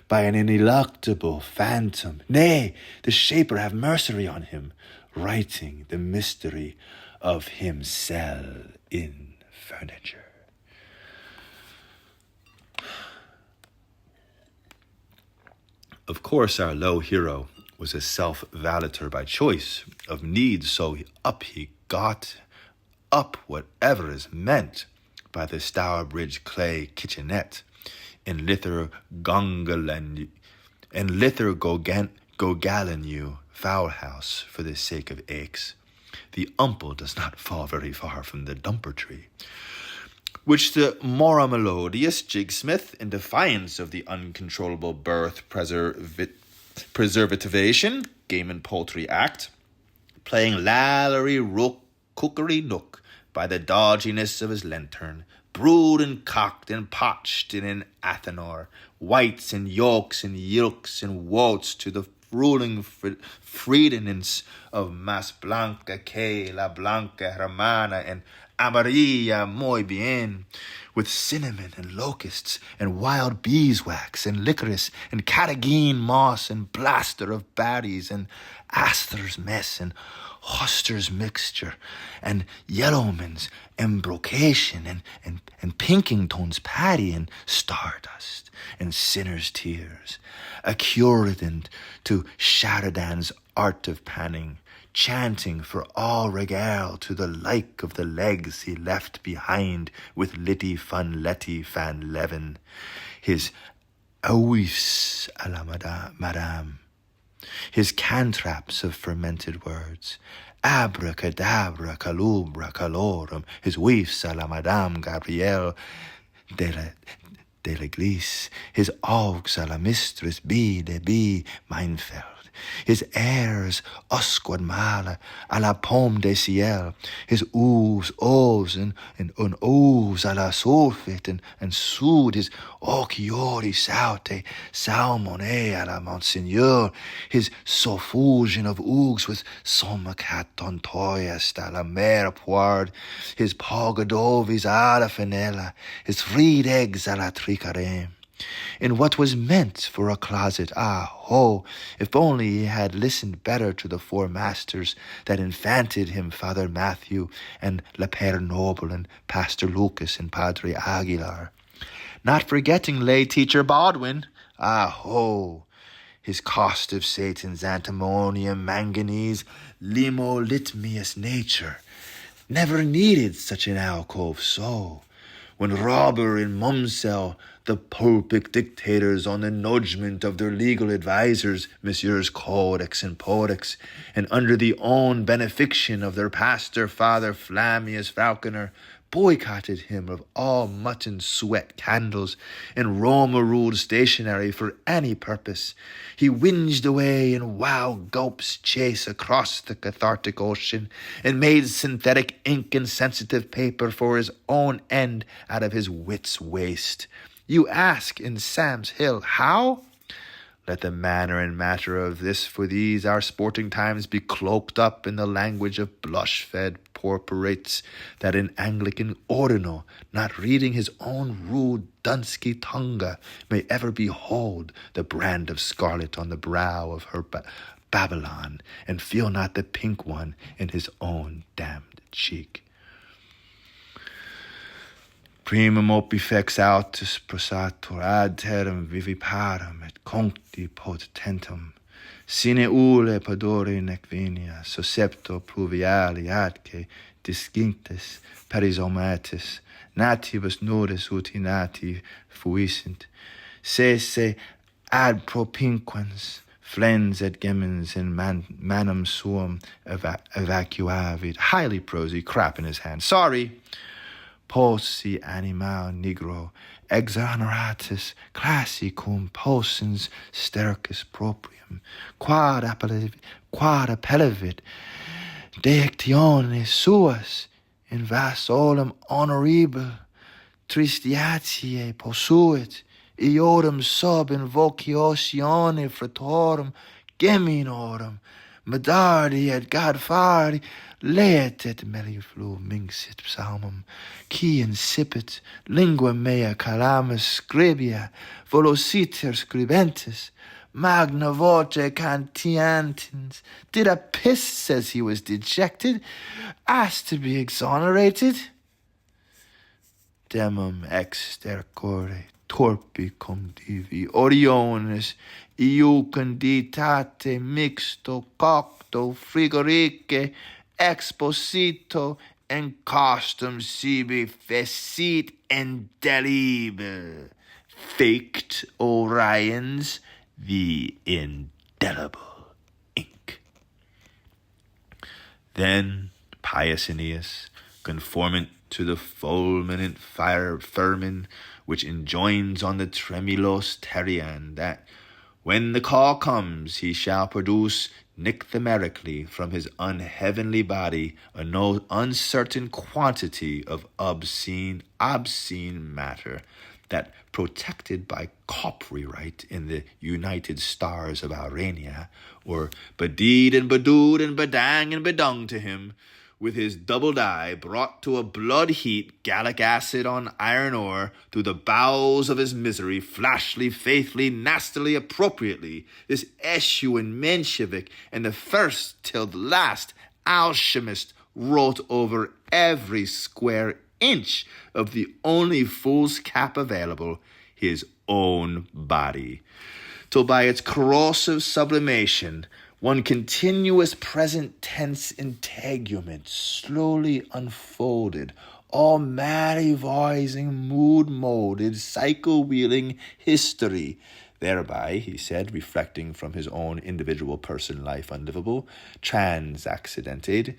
by an ineluctable phantom, nay, the shaper have mercy on him, writing the mystery of himself in furniture. Of course, our low hero was a self-valator by choice, of need, so up he got, up whatever is meant by the Stourbridge clay kitchenette, in lither Gongalen, and lither Gogalenue fowl house for the sake of aches. The umple does not fall very far from the dumper tree, which the more melodious jigsmith, in defiance of the uncontrollable birth preservativation, Game and Poultry Act, playing Lallery Rook Cookery Nook by the dodginess of his lantern, brewed and cocked and potched in an Athenor, whites and yolks and yilks and woats to the ruling freedinance of Mas Blanca, K, La Blanca, Hermana, and amarilla muy bien, with cinnamon and locusts and wild beeswax and licorice and catagene moss and blaster of berries and Astor's mess and Hoster's mixture and Yellowman's embrocation and Pinkington's patty and stardust and sinner's tears, a curatant to Sheridan's art of panning, chanting for all regale to the like of the legs he left behind with Litty Fun Letty Fan Levin, his awifs a la madame, his cantraps of fermented words, abracadabra, calubra, calorum, his weefs a la Madame Gabrielle de l'Église, his augs a la Mistress B. de B. Meinfeld, his airs usquad mala a la Pomme de Ciel, his oohs, ohs, and ohs a la Sulfit and Sud, his occhiori saute, salmone a la Monseigneur, his soffusion of oogs with somacat tontoyest a la Mare Poird, his pogodovis a la Fenella, his fried eggs a la Tricareme. In what was meant for a closet, if only he had listened better to the four masters that infanted him, Father Matthew and Le Père Noble and Pastor Lucas and Padre Aguilar. Not forgetting lay teacher Baldwin, his cost of Satan's antimonium, manganese, limolitmius nature, never needed such an alcove so. When Robber and Mumsel, the pulpit dictators on the nudgement of their legal advisers, Messieurs Codex and Podex, and under the own benefiction of their pastor, Father Flammius Falconer, boycotted him of all mutton sweat candles and Roma-ruled stationery for any purpose, he whinged away in wild gulps chase across the cathartic ocean and made synthetic ink and sensitive paper for his own end out of his wits' waste. You ask in Sam's Hill, how? Let the manner and matter of this for these our sporting times be cloaked up in the language of blush-fed porporates, that an Anglican ordinal, not reading his own rude Dunsky tongue, may ever behold the brand of scarlet on the brow of her Babylon, and feel not the pink one in his own damned cheek. Primum opifex autus prosatur ad terram viviparam et concti potentum, sine ule padore nec venia, suscepto pluviali atque distinctis perisomatis, natibus nudis uti nati fuisint, se ad propinquens, flens et gemens in manum suum evacuavit. Highly prosy, crap in his hand. Sorry. Possi animal nigro, exoneratus classicum possens stercus proprium, quad appellevit deectiones suas, in vas olum honoribile, tristiatiae possuit, iodum sub invocatione fratorum geminorum, medardi et godfardi, leet et melliflu minxit psalmum, qui incipit lingua mea calamus scribia, volociter scribentis, magna voce cantiantins. Did a piss says he was dejected, asked to be exonerated? Demum extercore torpi cum divi, orionis, iu canditate mixto cocto frigorique, exposito in costum sibi fecit indelible, faked Orions the indelible ink. Then pious Aeneas, conformant to the fulminant firman which enjoins on the tremulos terian, that when the call comes he shall produce nyctherically from his unheavenly body a no uncertain quantity of obscene matter, that protected by copyright in the united stars of Aurania, or bedeed and bedewed and bedang and bedung to him, with his doubled eye brought to a blood heat, gallic acid on iron ore, through the bowels of his misery, flashly, faithfully, nastily, appropriately, this eschewing Menshevik and the first till the last alchemist wrote over every square inch of the only fool's cap available, his own body, till by its corrosive sublimation, one continuous present tense integument slowly unfolded, all mad-voicing, mood-molded, cycle-wheeling history. Thereby, he said, reflecting from his own individual person life unlivable, trans-accidented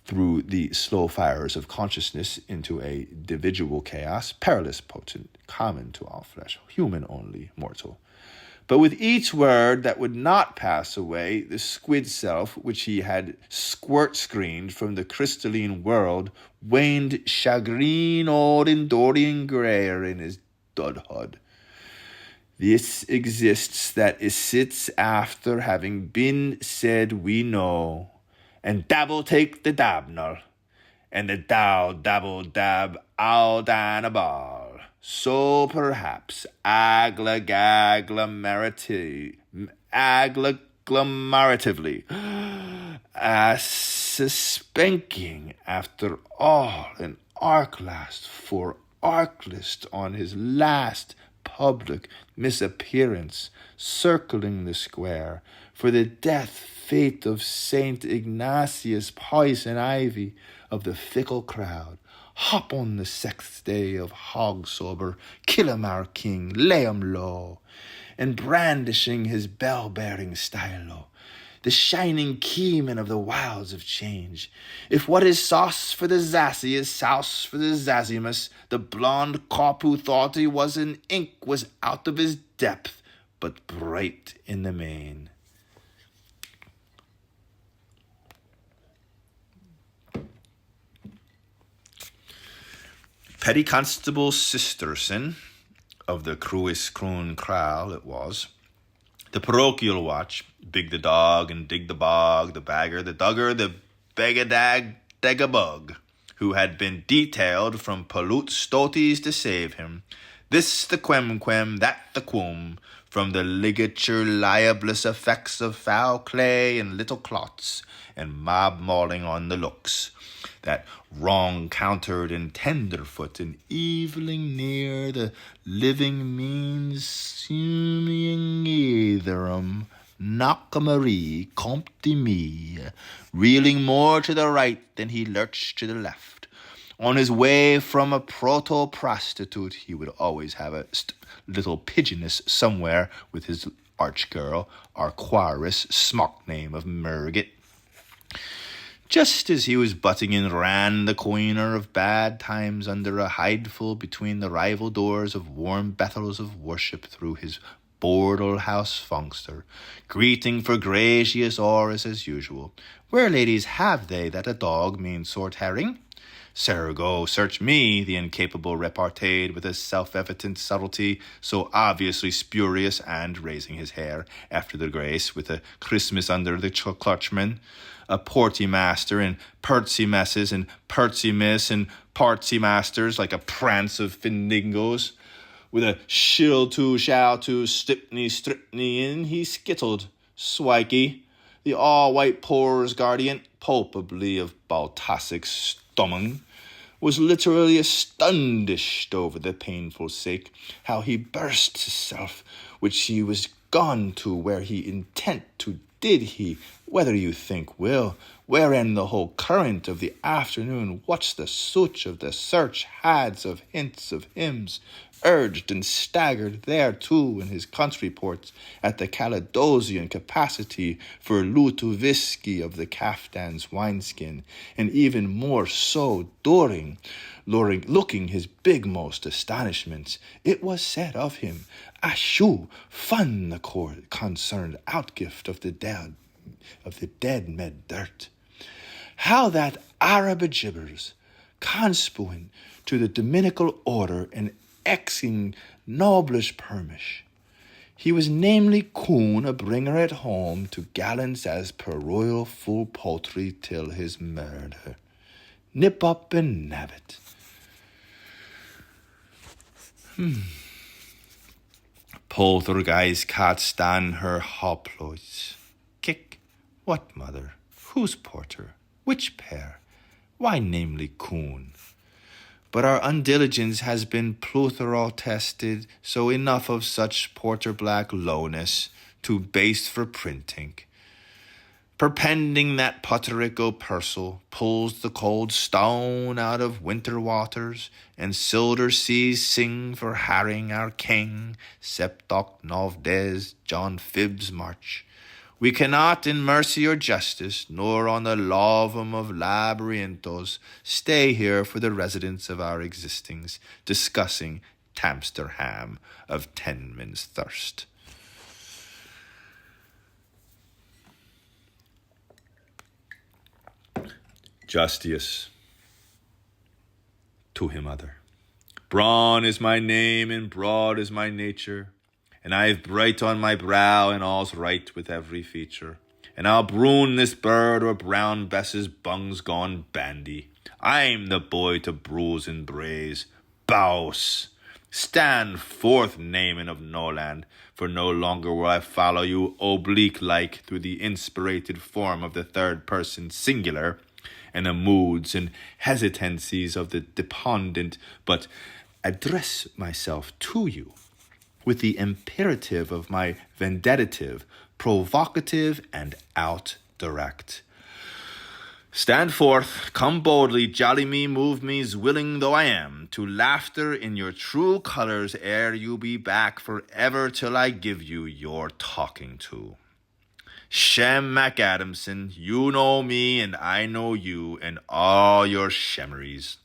through the slow fires of consciousness into a individual chaos, perilous, potent, common to all flesh, human only, mortal. But with each word that would not pass away, the squid self, which he had squirt-screened from the crystalline world, waned chagrin old and Dorian Grayer in his dudhood. This exists that it sits after having been said we know, and dabble take the dabnal, and the dow dabble dab al dan a ball. So perhaps agglomeratively, suspenking after all an arc-last for arc-list on his last public misappearance, circling the square, for the death fate of Saint Ignatius Poison Ivy of the fickle crowd, hop on the 6th day of hog-sober, kill him our king, lay him low, and brandishing his bell-bearing stylo, the shining keyman of the wilds of change. If what is sauce for the zassy is sauce for the zazzimus, the blonde cop who thought he was in ink was out of his depth, but bright in the main. Petty Constable Sisterson, of the Cruis Croon Kraal it was, the parochial watch, Big the dog and Dig the bog, the bagger, the dugger, the begadag degabug, who had been detailed from pollute stoties to save him, this the quem, that the quum, from the ligature libelous effects of foul clay and little clots, and mob mauling on the looks, that wrong countered and tenderfoot and eviling near the living means suming etherum knock-a-marie comte de me, reeling more to the right than he lurched to the left. On his way from a proto-prostitute, he would always have a little pigeoness somewhere with his arch-girl, our cowardice smock name of Murgit. Just as he was butting in ran the coiner of bad times under a hideful between the rival doors of warm Bethels of worship through his bordel house funkster, greeting for gracious auras as usual. Where, ladies, have they that a dog means sort herring? Sir, go search me, the incapable reparteed with a self-evident subtlety so obviously spurious, and raising his hair after the grace with a Christmas under the clutchman, a porty master and pertsy messes and pertsy miss and partsy masters like a prance of Finnegans. With a shill to shall to stipney stripney in, he skittled, swikey, the all-white poor's guardian, palpably of Baltasic stomach, was literally astonished over the painful sake, how he burst himself, which he was gone to where he intent to did he, whether you think will, wherein the whole current of the afternoon, what's the such of the search hads of hints of hymns, urged and staggered there too in his country ports at the Caledosian capacity for Lutovisky of the Kaftan's wineskin, and even more so during, looking his bigmost astonishments, it was said of him, Ashu, fun the concerned outgift of the dead med dirt. How that Arab gibbers, conspuent to the Dominical order and exing noblish permish, He was namely coon a bringer at home to gallants as per royal full poultry till his murder. Nip up and nab it. Poltergeist can't stand her hoploids. Kick, what mother? Whose porter? Which pair? Why namely coon? But our undiligence has been plethora tested, so enough of such porter black lowness to baste for printing. Perpending that Puerto Purcell pulls the cold stone out of winter waters, and silver seas sing for herring our king, Septoc Novdes John Phibbs march. We cannot in mercy or justice, nor on the lavum of labyrinthos, stay here for the residence of our existings, discussing Tamsterham of Tenman's thirst. Justius to him other. Brawn is my name and broad is my nature, and I've bright on my brow and all's right with every feature. And I'll broon this bird or brown Bess's bungs gone bandy. I'm the boy to bruise and braze. Bouse! Stand forth, Naaman of Noland, for no longer will I follow you oblique-like through the inspirated form of the third person singular, and the moods and hesitancies of the dependent, but address myself to you with the imperative of my vendicative, provocative, and out direct. Stand forth, come boldly, jolly me, move me's willing though I am, to laughter in your true colours ere you be back for ever till I give you your talking to. Shem MacAdamson, you know me and I know you and all your shemeries.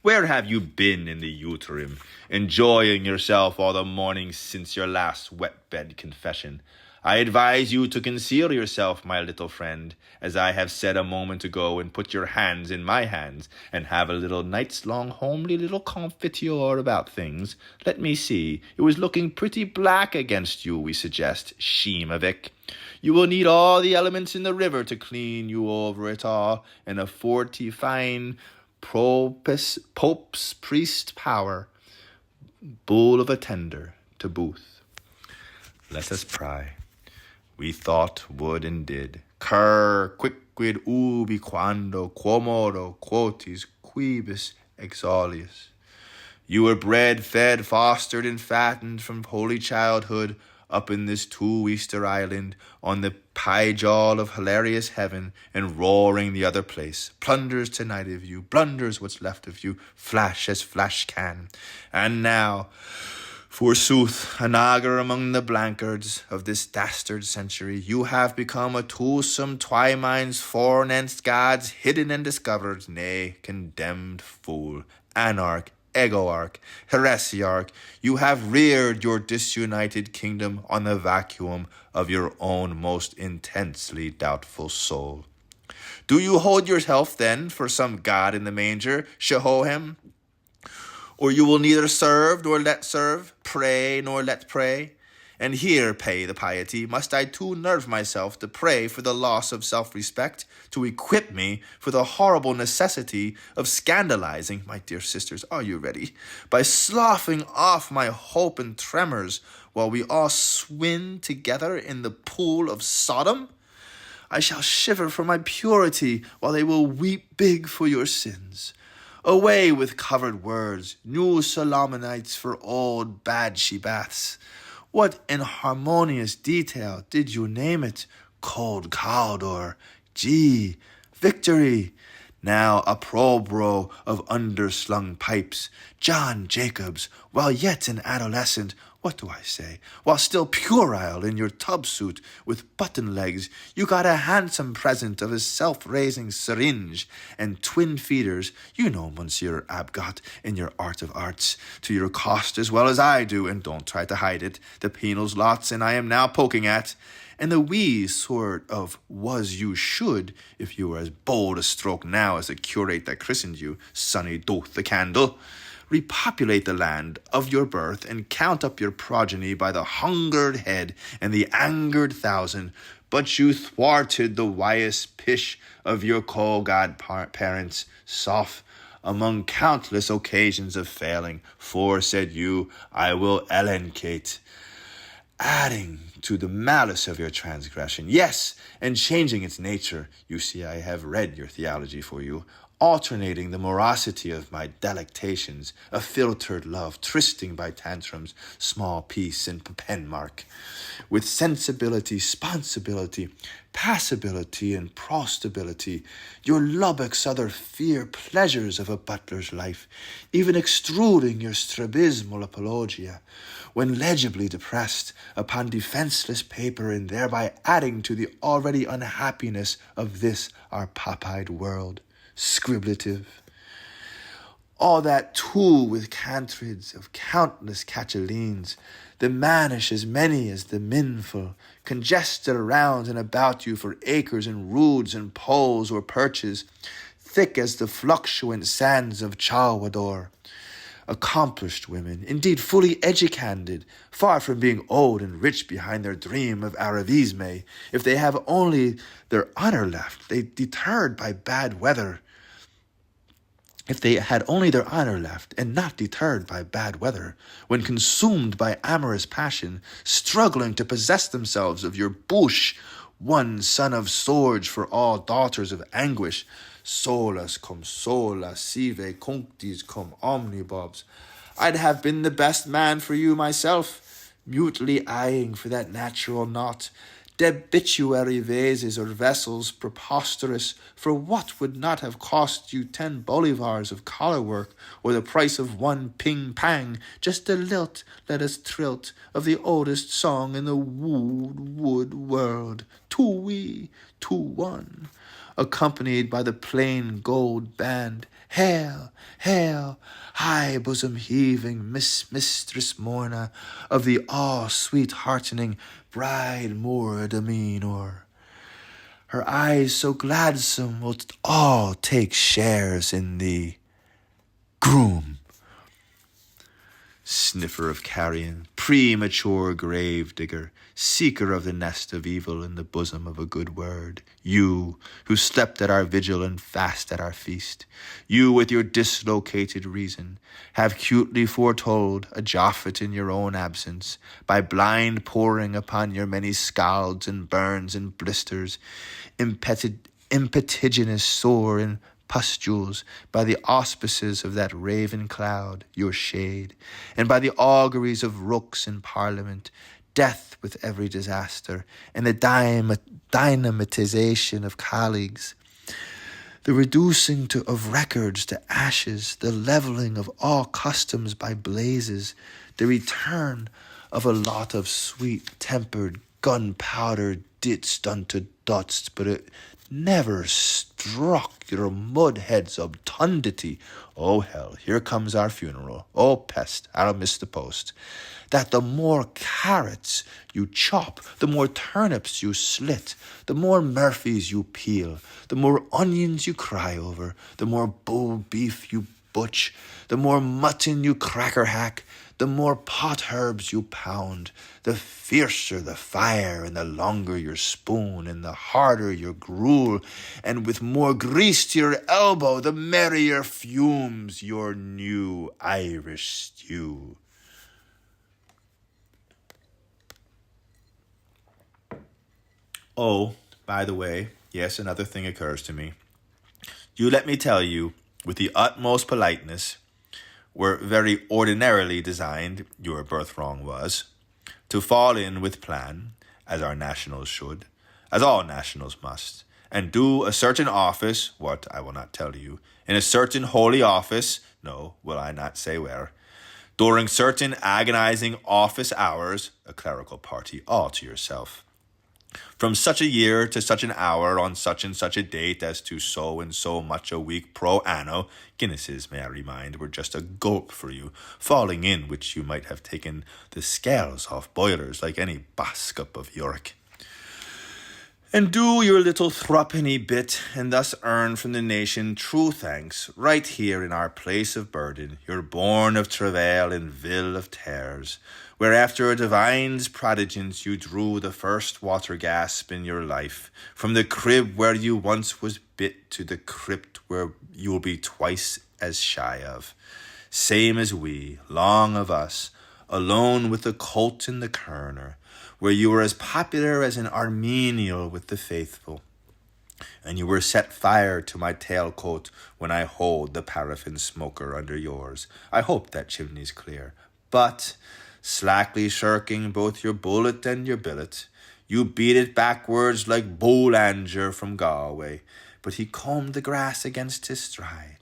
Where have you been in the uterim, enjoying yourself all the morning since your last wet bed confession? I advise you to conceal yourself, my little friend, as I have said a moment ago, and put your hands in my hands, and have a little night's-long homely little confiteor about things. Let me see, it was looking pretty black against you, we suggest, Shemovic. You will need all the elements in the river to clean you over it all, and a fortifying Pope's priest power, bull of a tender to booth. Let us pray. We thought, would, and did. Cur quicquid ubi quando quomodo quotis quibus exolius. You were bred, fed, fostered, and fattened from holy childhood up in this two-Easter island, on the pie-jaw of hilarious heaven, and roaring the other place. Plunders tonight of you, blunders what's left of you, flash as flash can. And now, forsooth, an augur among the blankards of this dastard century, you have become a toolsome twymine's forenanced gods, hidden and discovered, nay, condemned fool, anarch, egoarch, heresiarch, you have reared your disunited kingdom on the vacuum of your own most intensely doubtful soul. Do you hold yourself, then, for some god in the manger, Shehohem? Or you will neither serve nor let serve, pray nor let pray? And here, pay the piety, must I too nerve myself to pray for the loss of self-respect, to equip me for the horrible necessity of scandalizing, my dear sisters, are you ready, by sloughing off my hope and tremors, while we all swim together in the pool of Sodom? I shall shiver for my purity, while they will weep big for your sins. Away with covered words, new Solomonites for old bad she-baths. What inharmonious detail did you name it? Cold Caldor, gee, victory. Now a probro of underslung pipes. John Jacobs, while yet an adolescent, what do I say? While still puerile in your tub suit with button legs, you got a handsome present of a self-raising syringe and twin feeders. You know, Monsieur Abgot, in your art of arts, to your cost as well as I do, and don't try to hide it. The penals lots, and I am now poking at. And the wee sort of was you should, if you were as bold a stroke now as the curate that christened you, Sonny Doth the Candle. repopulate the land of your birth, and count up your progeny by the hungered head and the angered thousand. But you thwarted the wise pish of your co-godparents, soft among countless occasions of failing. For, said you, I will elencate, adding to the malice of your transgression, yes, and changing its nature. You see, I have read your theology for you, alternating the morosity of my delectations, a filtered love, trysting by tantrums, small peace and penmark, with sensibility, sponsibility, passibility, and prostability, your Lubbock's other fear pleasures of a butler's life, even extruding your strabismal apologia, when legibly depressed upon defenseless paper, and thereby adding to the already unhappiness of this our pop-eyed world. Scriblative. All that too with cantrids of countless catchalines, the mannish as many as the minful, congested around and about you for acres and roods and poles or perches, thick as the fluctuant sands of Chalwador. Accomplished women, indeed fully educated, far from being old and rich behind their dream of Aravisme, if they have only their honor left, they deterred by bad weather. If they had only their honor left, and not deterred by bad weather, when consumed by amorous passion, struggling to possess themselves of your bouche, one son of swords for all daughters of anguish, solas cum sola sive cunctis cum omnibobs, I'd have been the best man for you myself, mutely eyeing for that natural knot, debituary vases or vessels preposterous, for what would not have cost you 10 bolivars of collar work, or the price of 1 ping-pang, just a lilt, let us trilt, of the oldest song in the wood world, two-wee, two-one, accompanied by the plain gold band, hail, hail, high bosom heaving Mistress Morna of the awe-sweet heartening bride more demeanor. Her eyes so gladsome will all take shares in the groom. Sniffer of carrion, premature grave digger, seeker of the nest of evil in the bosom of a good word, you who slept at our vigil and fast at our feast, you with your dislocated reason, have cutely foretold a Japhet in your own absence, by blind poring upon your many scalds and burns and blisters, impetiginous sore and pustules, by the auspices of that raven cloud, your shade, and by the auguries of rooks in parliament, death with every disaster, and the dynamitization of colleagues, the reducing of records to ashes, the levelling of all customs by blazes, the return of a lot of sweet-tempered gunpowder ditched unto dust, but it never struck your mudhead's obtundity. Oh, hell, here comes our funeral. Oh, pest, I'll miss the post. That the more carrots you chop, the more turnips you slit, the more Murphys you peel, the more onions you cry over, the more bull beef you butch, the more mutton you cracker hack, the more pot herbs you pound, the fiercer the fire, and the longer your spoon, and the harder your gruel, and with more grease to your elbow, the merrier fumes your new Irish stew. Oh, by the way, yes, another thing occurs to me. You let me tell you, with the utmost politeness, were very ordinarily designed, your birth wrong was, to fall in with plan, as our nationals should, as all nationals must, and do a certain office, what I will not tell you, in a certain holy office, no, will I not say where, during certain agonizing office hours, a clerical party all to yourself. From such a year to such an hour on such and such a date as to so and so much a week pro anno, Guinnesses, may I remind, were just a gulp for you, falling in which you might have taken the scales off boilers like any Boscup of York. and do your little threepenny bit, and thus earn from the nation true thanks, right here in our place of burden, you're born of travail and ville of tears, where after a divine's prodigence you drew the first water gasp in your life, from the crib where you once was bit to the crypt where you'll be twice as shy of. Same as we, long of us, alone with the colt and the kerner, where you were as popular as an Armenian with the faithful, and you were set fire to my tailcoat when I hold the paraffin smoker under yours. I hope that chimney's clear. But, slackly shirking both your bullet and your billet, you beat it backwards like Boulanger from Galway, but he combed the grass against his stride,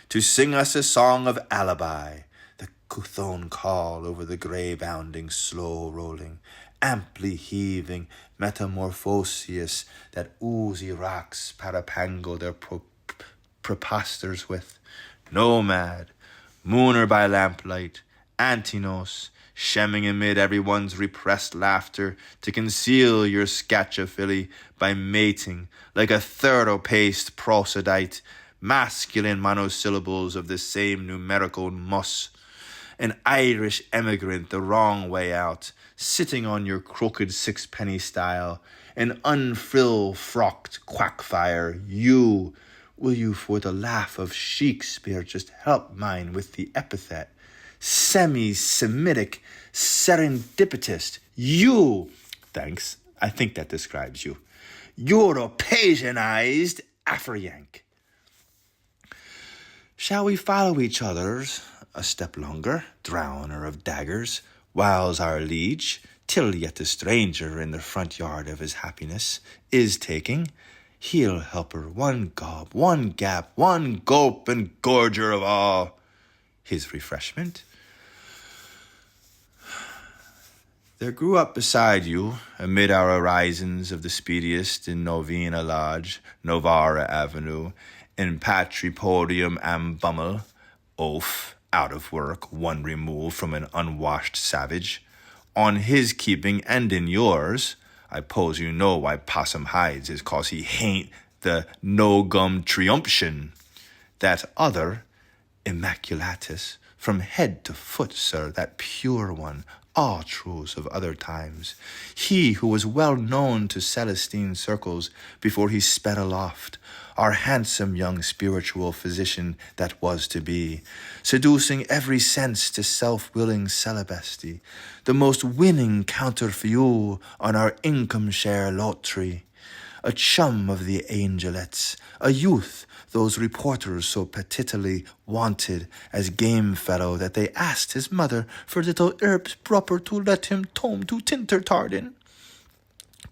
to sing us a song of alibi, the Cuthone call over the grey-bounding, slow-rolling, amply heaving metamorphosius that oozy rocks parapangle their preposters with. Nomad, mooner by lamplight, Antinos, shemming amid everyone's repressed laughter to conceal your scatchophily by mating like a third-paced prosodite, masculine monosyllables of the same numerical mus, an Irish emigrant the wrong way out, sitting on your crooked sixpenny stile, an unfrill-frocked quackfire, will you for the laugh of Shakespeare just help mine with the epithet, semi-Semitic serendipitist, thanks, I think that describes you, Europeanized Afro-Yank. Shall we follow each other's a step longer, drowner of daggers, whiles our liege, till yet a stranger in the front yard of his happiness is taking, heel helper, one gob, one gap, one gulp, and gorger of all, his refreshment? There grew up beside you, amid our horizons of the speediest in Novena Lodge, Novara Avenue, in Patripodium am Bummel, oaf, out of work, one remove from an unwashed savage, on his keeping and in yours. I pose you know why Possum hides is 'cause he hain't the no-gum triumption. That other, immaculatus, from head to foot, sir, that pure one, all truths of other times, he who was well known to Celestine circles before he sped aloft, our handsome young spiritual physician that was to be, seducing every sense to self-willing celibesty, the most winning counterfeit on our income-share lottery, a chum of the angelettes, a youth those reporters so petitily wanted as game fellow that they asked his mother for little herbs proper to let him tome to Tintertarden.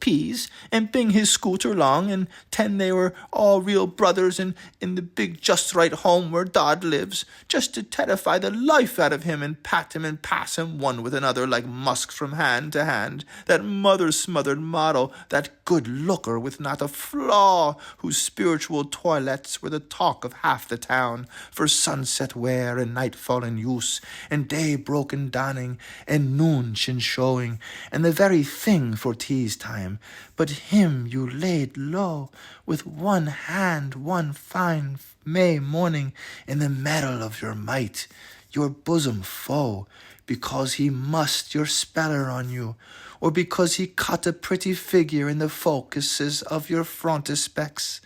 Peas, and bing his scooter long, and 10 they were all real brothers in the big just right home where Dodd lives, just to terrify the life out of him and pat him and pass him one with another like musk from hand to hand, that mother-smothered model, that good looker with not a flaw, whose spiritual toilettes were the talk of half the town, for sunset wear and nightfall in use, and day-broken donning, and noon-chin showing, and the very thing for tea's time. But him you laid low, with one hand one fine May morning in the middle of your might, your bosom foe, because he mussed your speller on you, or because he cut a pretty figure in the focuses of your frontispects.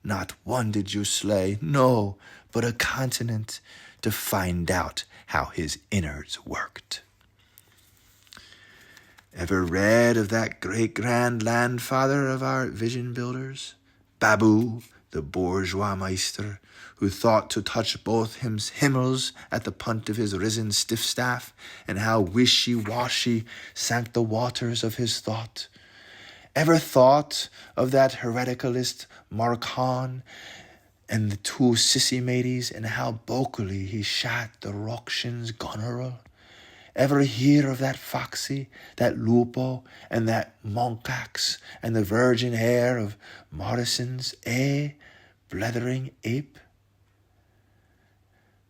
Not one did you slay, no, but a continent, to find out how his innards worked. Ever read of that great-grand landfather of our vision builders? Babu, the bourgeois meister, who thought to touch both him's himmels at the punt of his risen stiff-staff, and how wishy-washy sank the waters of his thought? Ever thought of that hereticalist Marcon and the two sissy mateys, and how vocally he shat the Rokshin's gunneral? Ever hear of that Foxy, that Lupo, and that Monkax, and the virgin hair of Morrison's, blethering ape?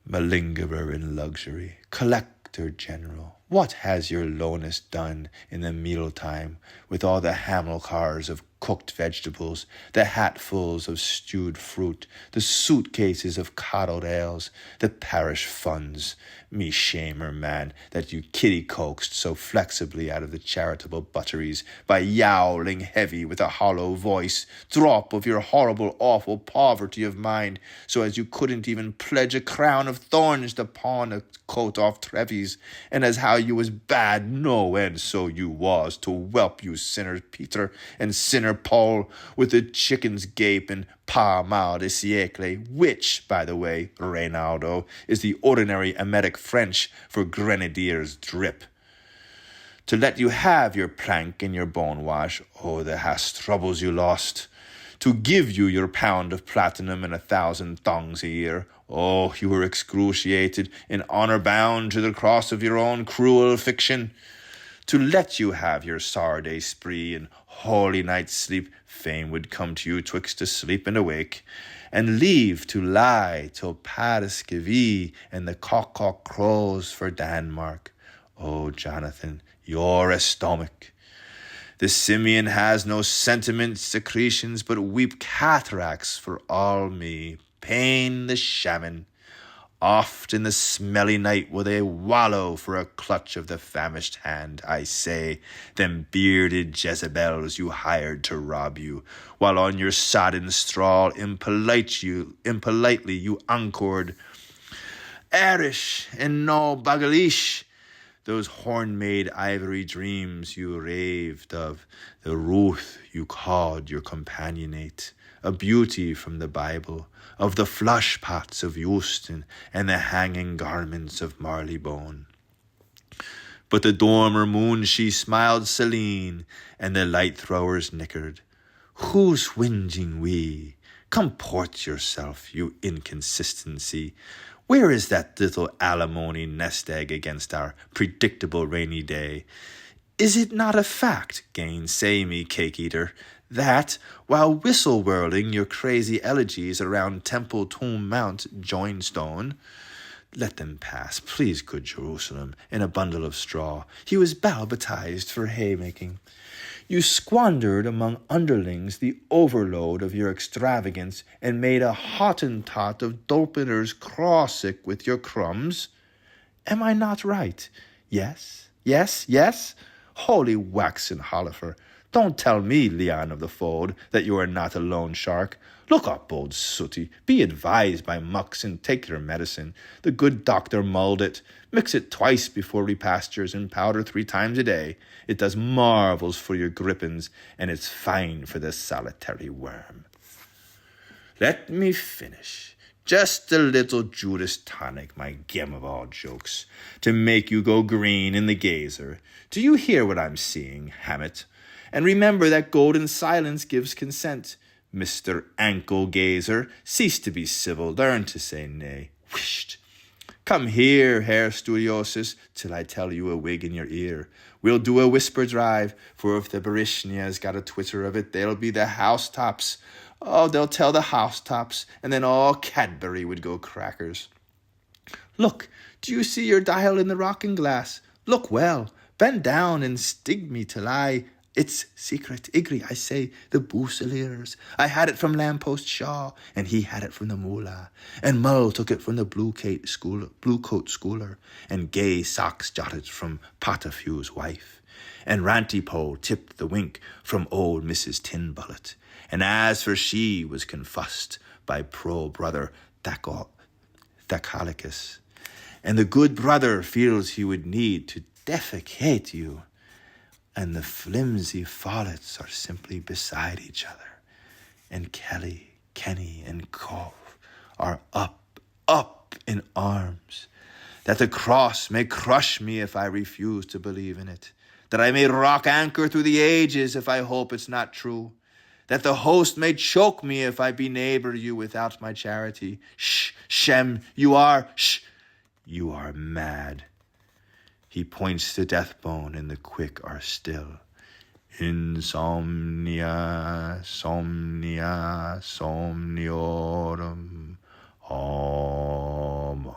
Malingerer in luxury, collector general, what has your lowness done in the mealtime with all the Hamilcars of cooked vegetables, the hatfuls of stewed fruit, the suitcases of coddled ales, the parish funds. Me shamer, man, that you kitty-coaxed so flexibly out of the charitable butteries by yowling heavy with a hollow voice, drop of your horrible, awful poverty of mind, so as you couldn't even pledge a crown of thorns to pawn a coat off Treves, and as how you was bad no end so you was, to whelp you sinner Peter and sinner Paul with the chicken's gape and pas mal de siècle, which, by the way, Reynaldo, is the ordinary emetic French for grenadier's drip. To let you have your plank and your bone wash, oh, the hast troubles you lost. To give you your pound of platinum and 1,000 thongs a year, oh, you were excruciated, in honour bound to the cross of your own cruel fiction. To let you have your Saturday spree and holy night's sleep, fain would come to you twixt asleep and awake, and leave to lie till Paris Gavie and the cock crows for Denmark. Oh, Jonathan, you're a stomach. The simian has no sentiment secretions, but weep cataracts for all me, pain the shaman. Oft in the smelly night will they wallow for a clutch of the famished hand, I say, them bearded Jezebels you hired to rob you, while on your sodden straw impolitely you anchored. Arish and no bagalish, those horn-made ivory dreams you raved of, the Ruth you called your companionate, a beauty from the Bible, of the flush pots of Euston and the hanging garments of Marleybone. But the dormer moon she smiled Celine, and the light throwers nickered. Who's whinging we? Comport yourself, you inconsistency. Where is that little alimony nest egg against our predictable rainy day? Is it not a fact, gainsay me, cake-eater, that, while whistle-whirling your crazy elegies around Temple Tomb Mount Joinstone, let them pass, please, good Jerusalem, in a bundle of straw, he was baptized for haymaking. You squandered among underlings the overload of your extravagance, and made a Hottentot of Dulpeners crawsick with your crumbs. Am I not right? Yes, yes, yes? Holy waxen Holifer, don't tell me, Leon of the Fold, that you are not a lone shark. Look up, old sooty, be advised by mucks, and take your medicine. The good doctor mulled it. Mix it twice before repastures, and powder 3 times a day. It does marvels for your grippins, and it's fine for the solitary worm. Let me finish. Just a little Judas tonic, my gem of all jokes, to make you go green in the gazer. Do you hear what I'm seeing, Hammett? And remember that golden silence gives consent. Mr. Ankle-gazer, cease to be civil, learn to say nay. Whisht! Come here, Herr Studiosus, till I tell you a wig in your ear. We'll do a whisper drive, for if the Barishnia's got a twitter of it, they'll be the housetops. Oh, they'll tell the housetops, and then all Cadbury would go crackers. Look, do you see your dial in the rocking glass? Look well, bend down and stig me till It's secret, Igri, I say, the Bouseliers. I had it from Lamppost Shaw, and he had it from the Moolah, and Mull took it from the Blue Coat Schooler, and Gay Socks jotted from Potafew's wife, and Rantipole tipped the wink from old Mrs. Tinbullet, and as for she was confussed by pro-brother Thacalicus, and the good brother feels he would need to defecate you, and the flimsy follets are simply beside each other, and Kelly, Kenny, and Cove are up in arms, that the cross may crush me if I refuse to believe in it, that I may rock anchor through the ages if I hope it's not true, that the host may choke me if I be neighbor you without my charity. Shem, you are mad. He points to Deathbone, and the quick are still. Insomnia, somnia, somniorum, om.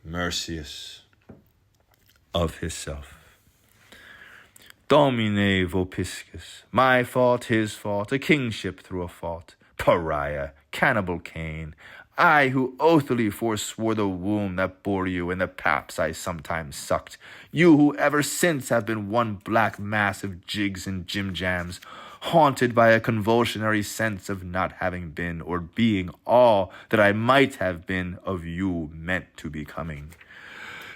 Mercius of himself. Domine vopiscus, my fault, his fault, a kingship through a fault. Pariah, cannibal Cain, I who oathily forswore the womb that bore you and the paps I sometimes sucked. You who ever since have been one black mass of jigs and jim-jams, haunted by a convulsionary sense of not having been or being all that I might have been of you meant to becoming.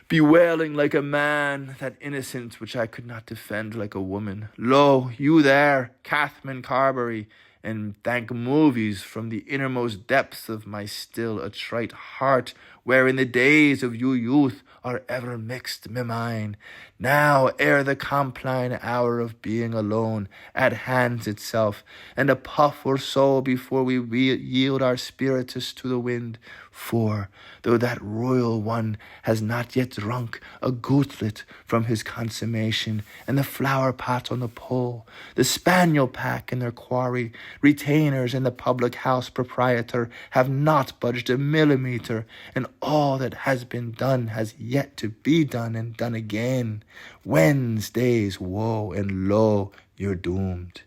Bewailing like a man that innocence which I could not defend like a woman. Lo, you there, Cathman Carberry, and thank movies from the innermost depths of my still attrite heart, where in the days of you youth are ever mixed me mine. Now, ere the compline hour of being alone at hands itself, and a puff or so before we yield our spiritus to the wind, for, though that royal one has not yet drunk a gootlet from his consummation, and the flower pot on the pole, the spaniel pack in their quarry, retainers and the public house proprietor have not budged a millimeter, and all that has been done has yet to be done and done again. Wednesday's woe, and lo, you're doomed.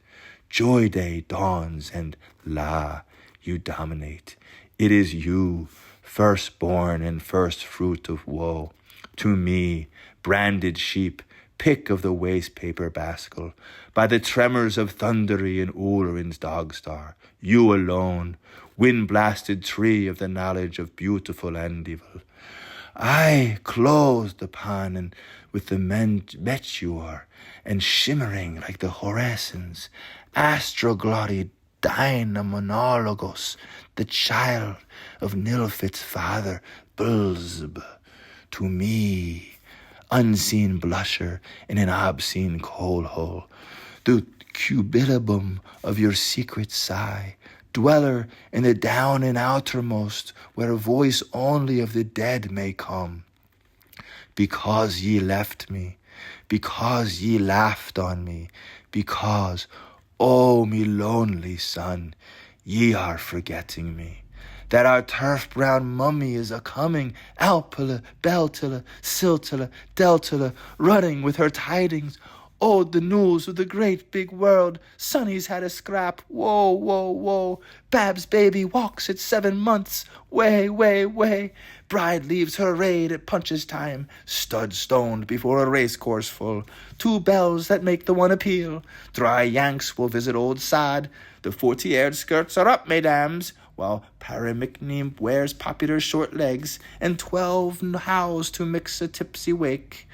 Joy day dawns, and la, you dominate. It is you, firstborn and first fruit of woe. To me, branded sheep, pick of the waste paper baskel, by the tremors of Thundery and Ulrin's dogstar, you alone, wind-blasted tree of the knowledge of beautiful and evil. I clothed upon and with the meteor, and shimmering like the Horacians, astroglotty Dynamonologos, the child of Nilfit's father, Beelzebub. To me, unseen blusher in an obscene coal hole, the cubilibum of your secret sigh, dweller in the down and outermost, where a voice only of the dead may come. Because ye left me, because ye laughed on me, because, oh, me lonely son, ye are forgetting me. That our turf-brown mummy is a-coming, Alpilla, Beltilla, Siltilla, Deltilla, running with her tidings. Oh, the news of the great big world. Sonny's had a scrap. Whoa, whoa, whoa. Bab's baby walks at 7 months. Way, way, way. Bride leaves her raid at punches time. Stud stoned before a race course full. 2 bells that make the one appeal. Dry Yanks will visit old Sod. The 40-aired skirts are up, mesdames, while Paramicne wears popular short legs, and 12 hows to mix a tipsy wake.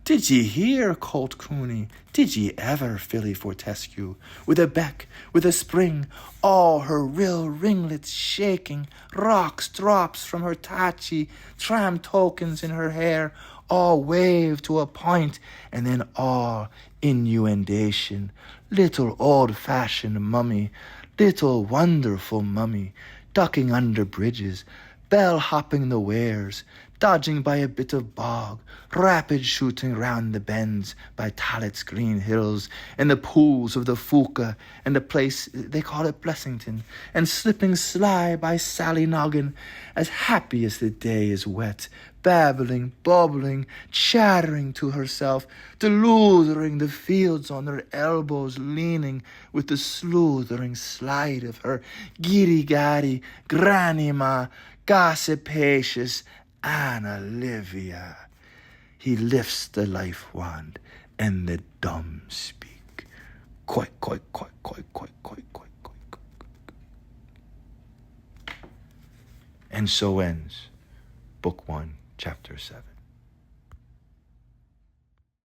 Did ye hear, Colt Cooney? Did ye ever, Philly Fortescue? With a beck, with a spring, all her real ringlets shaking, rocks drops from her tachi, tram tokens in her hair, all wave to a point, and then all innuendation. Little old-fashioned mummy, little wonderful mummy, ducking under bridges, bell-hopping the wares, dodging by a bit of bog, rapid shooting round the bends by Tallett's green hills, and the pools of the Fuca, and the place, they call it Blessington, and slipping sly by Sally Noggin, as happy as the day is wet, babbling, bubbling, chattering to herself, deludering the fields on her elbows, leaning with the sleuthering slide of her giddy-gaddy, granima, gossipacious Anna Livia. He lifts the life wand, and the dumb speak. Quoit, quoit, quoit, quoit, quoit, quoit, quoit, quoit. And so ends Book 1, Chapter 7.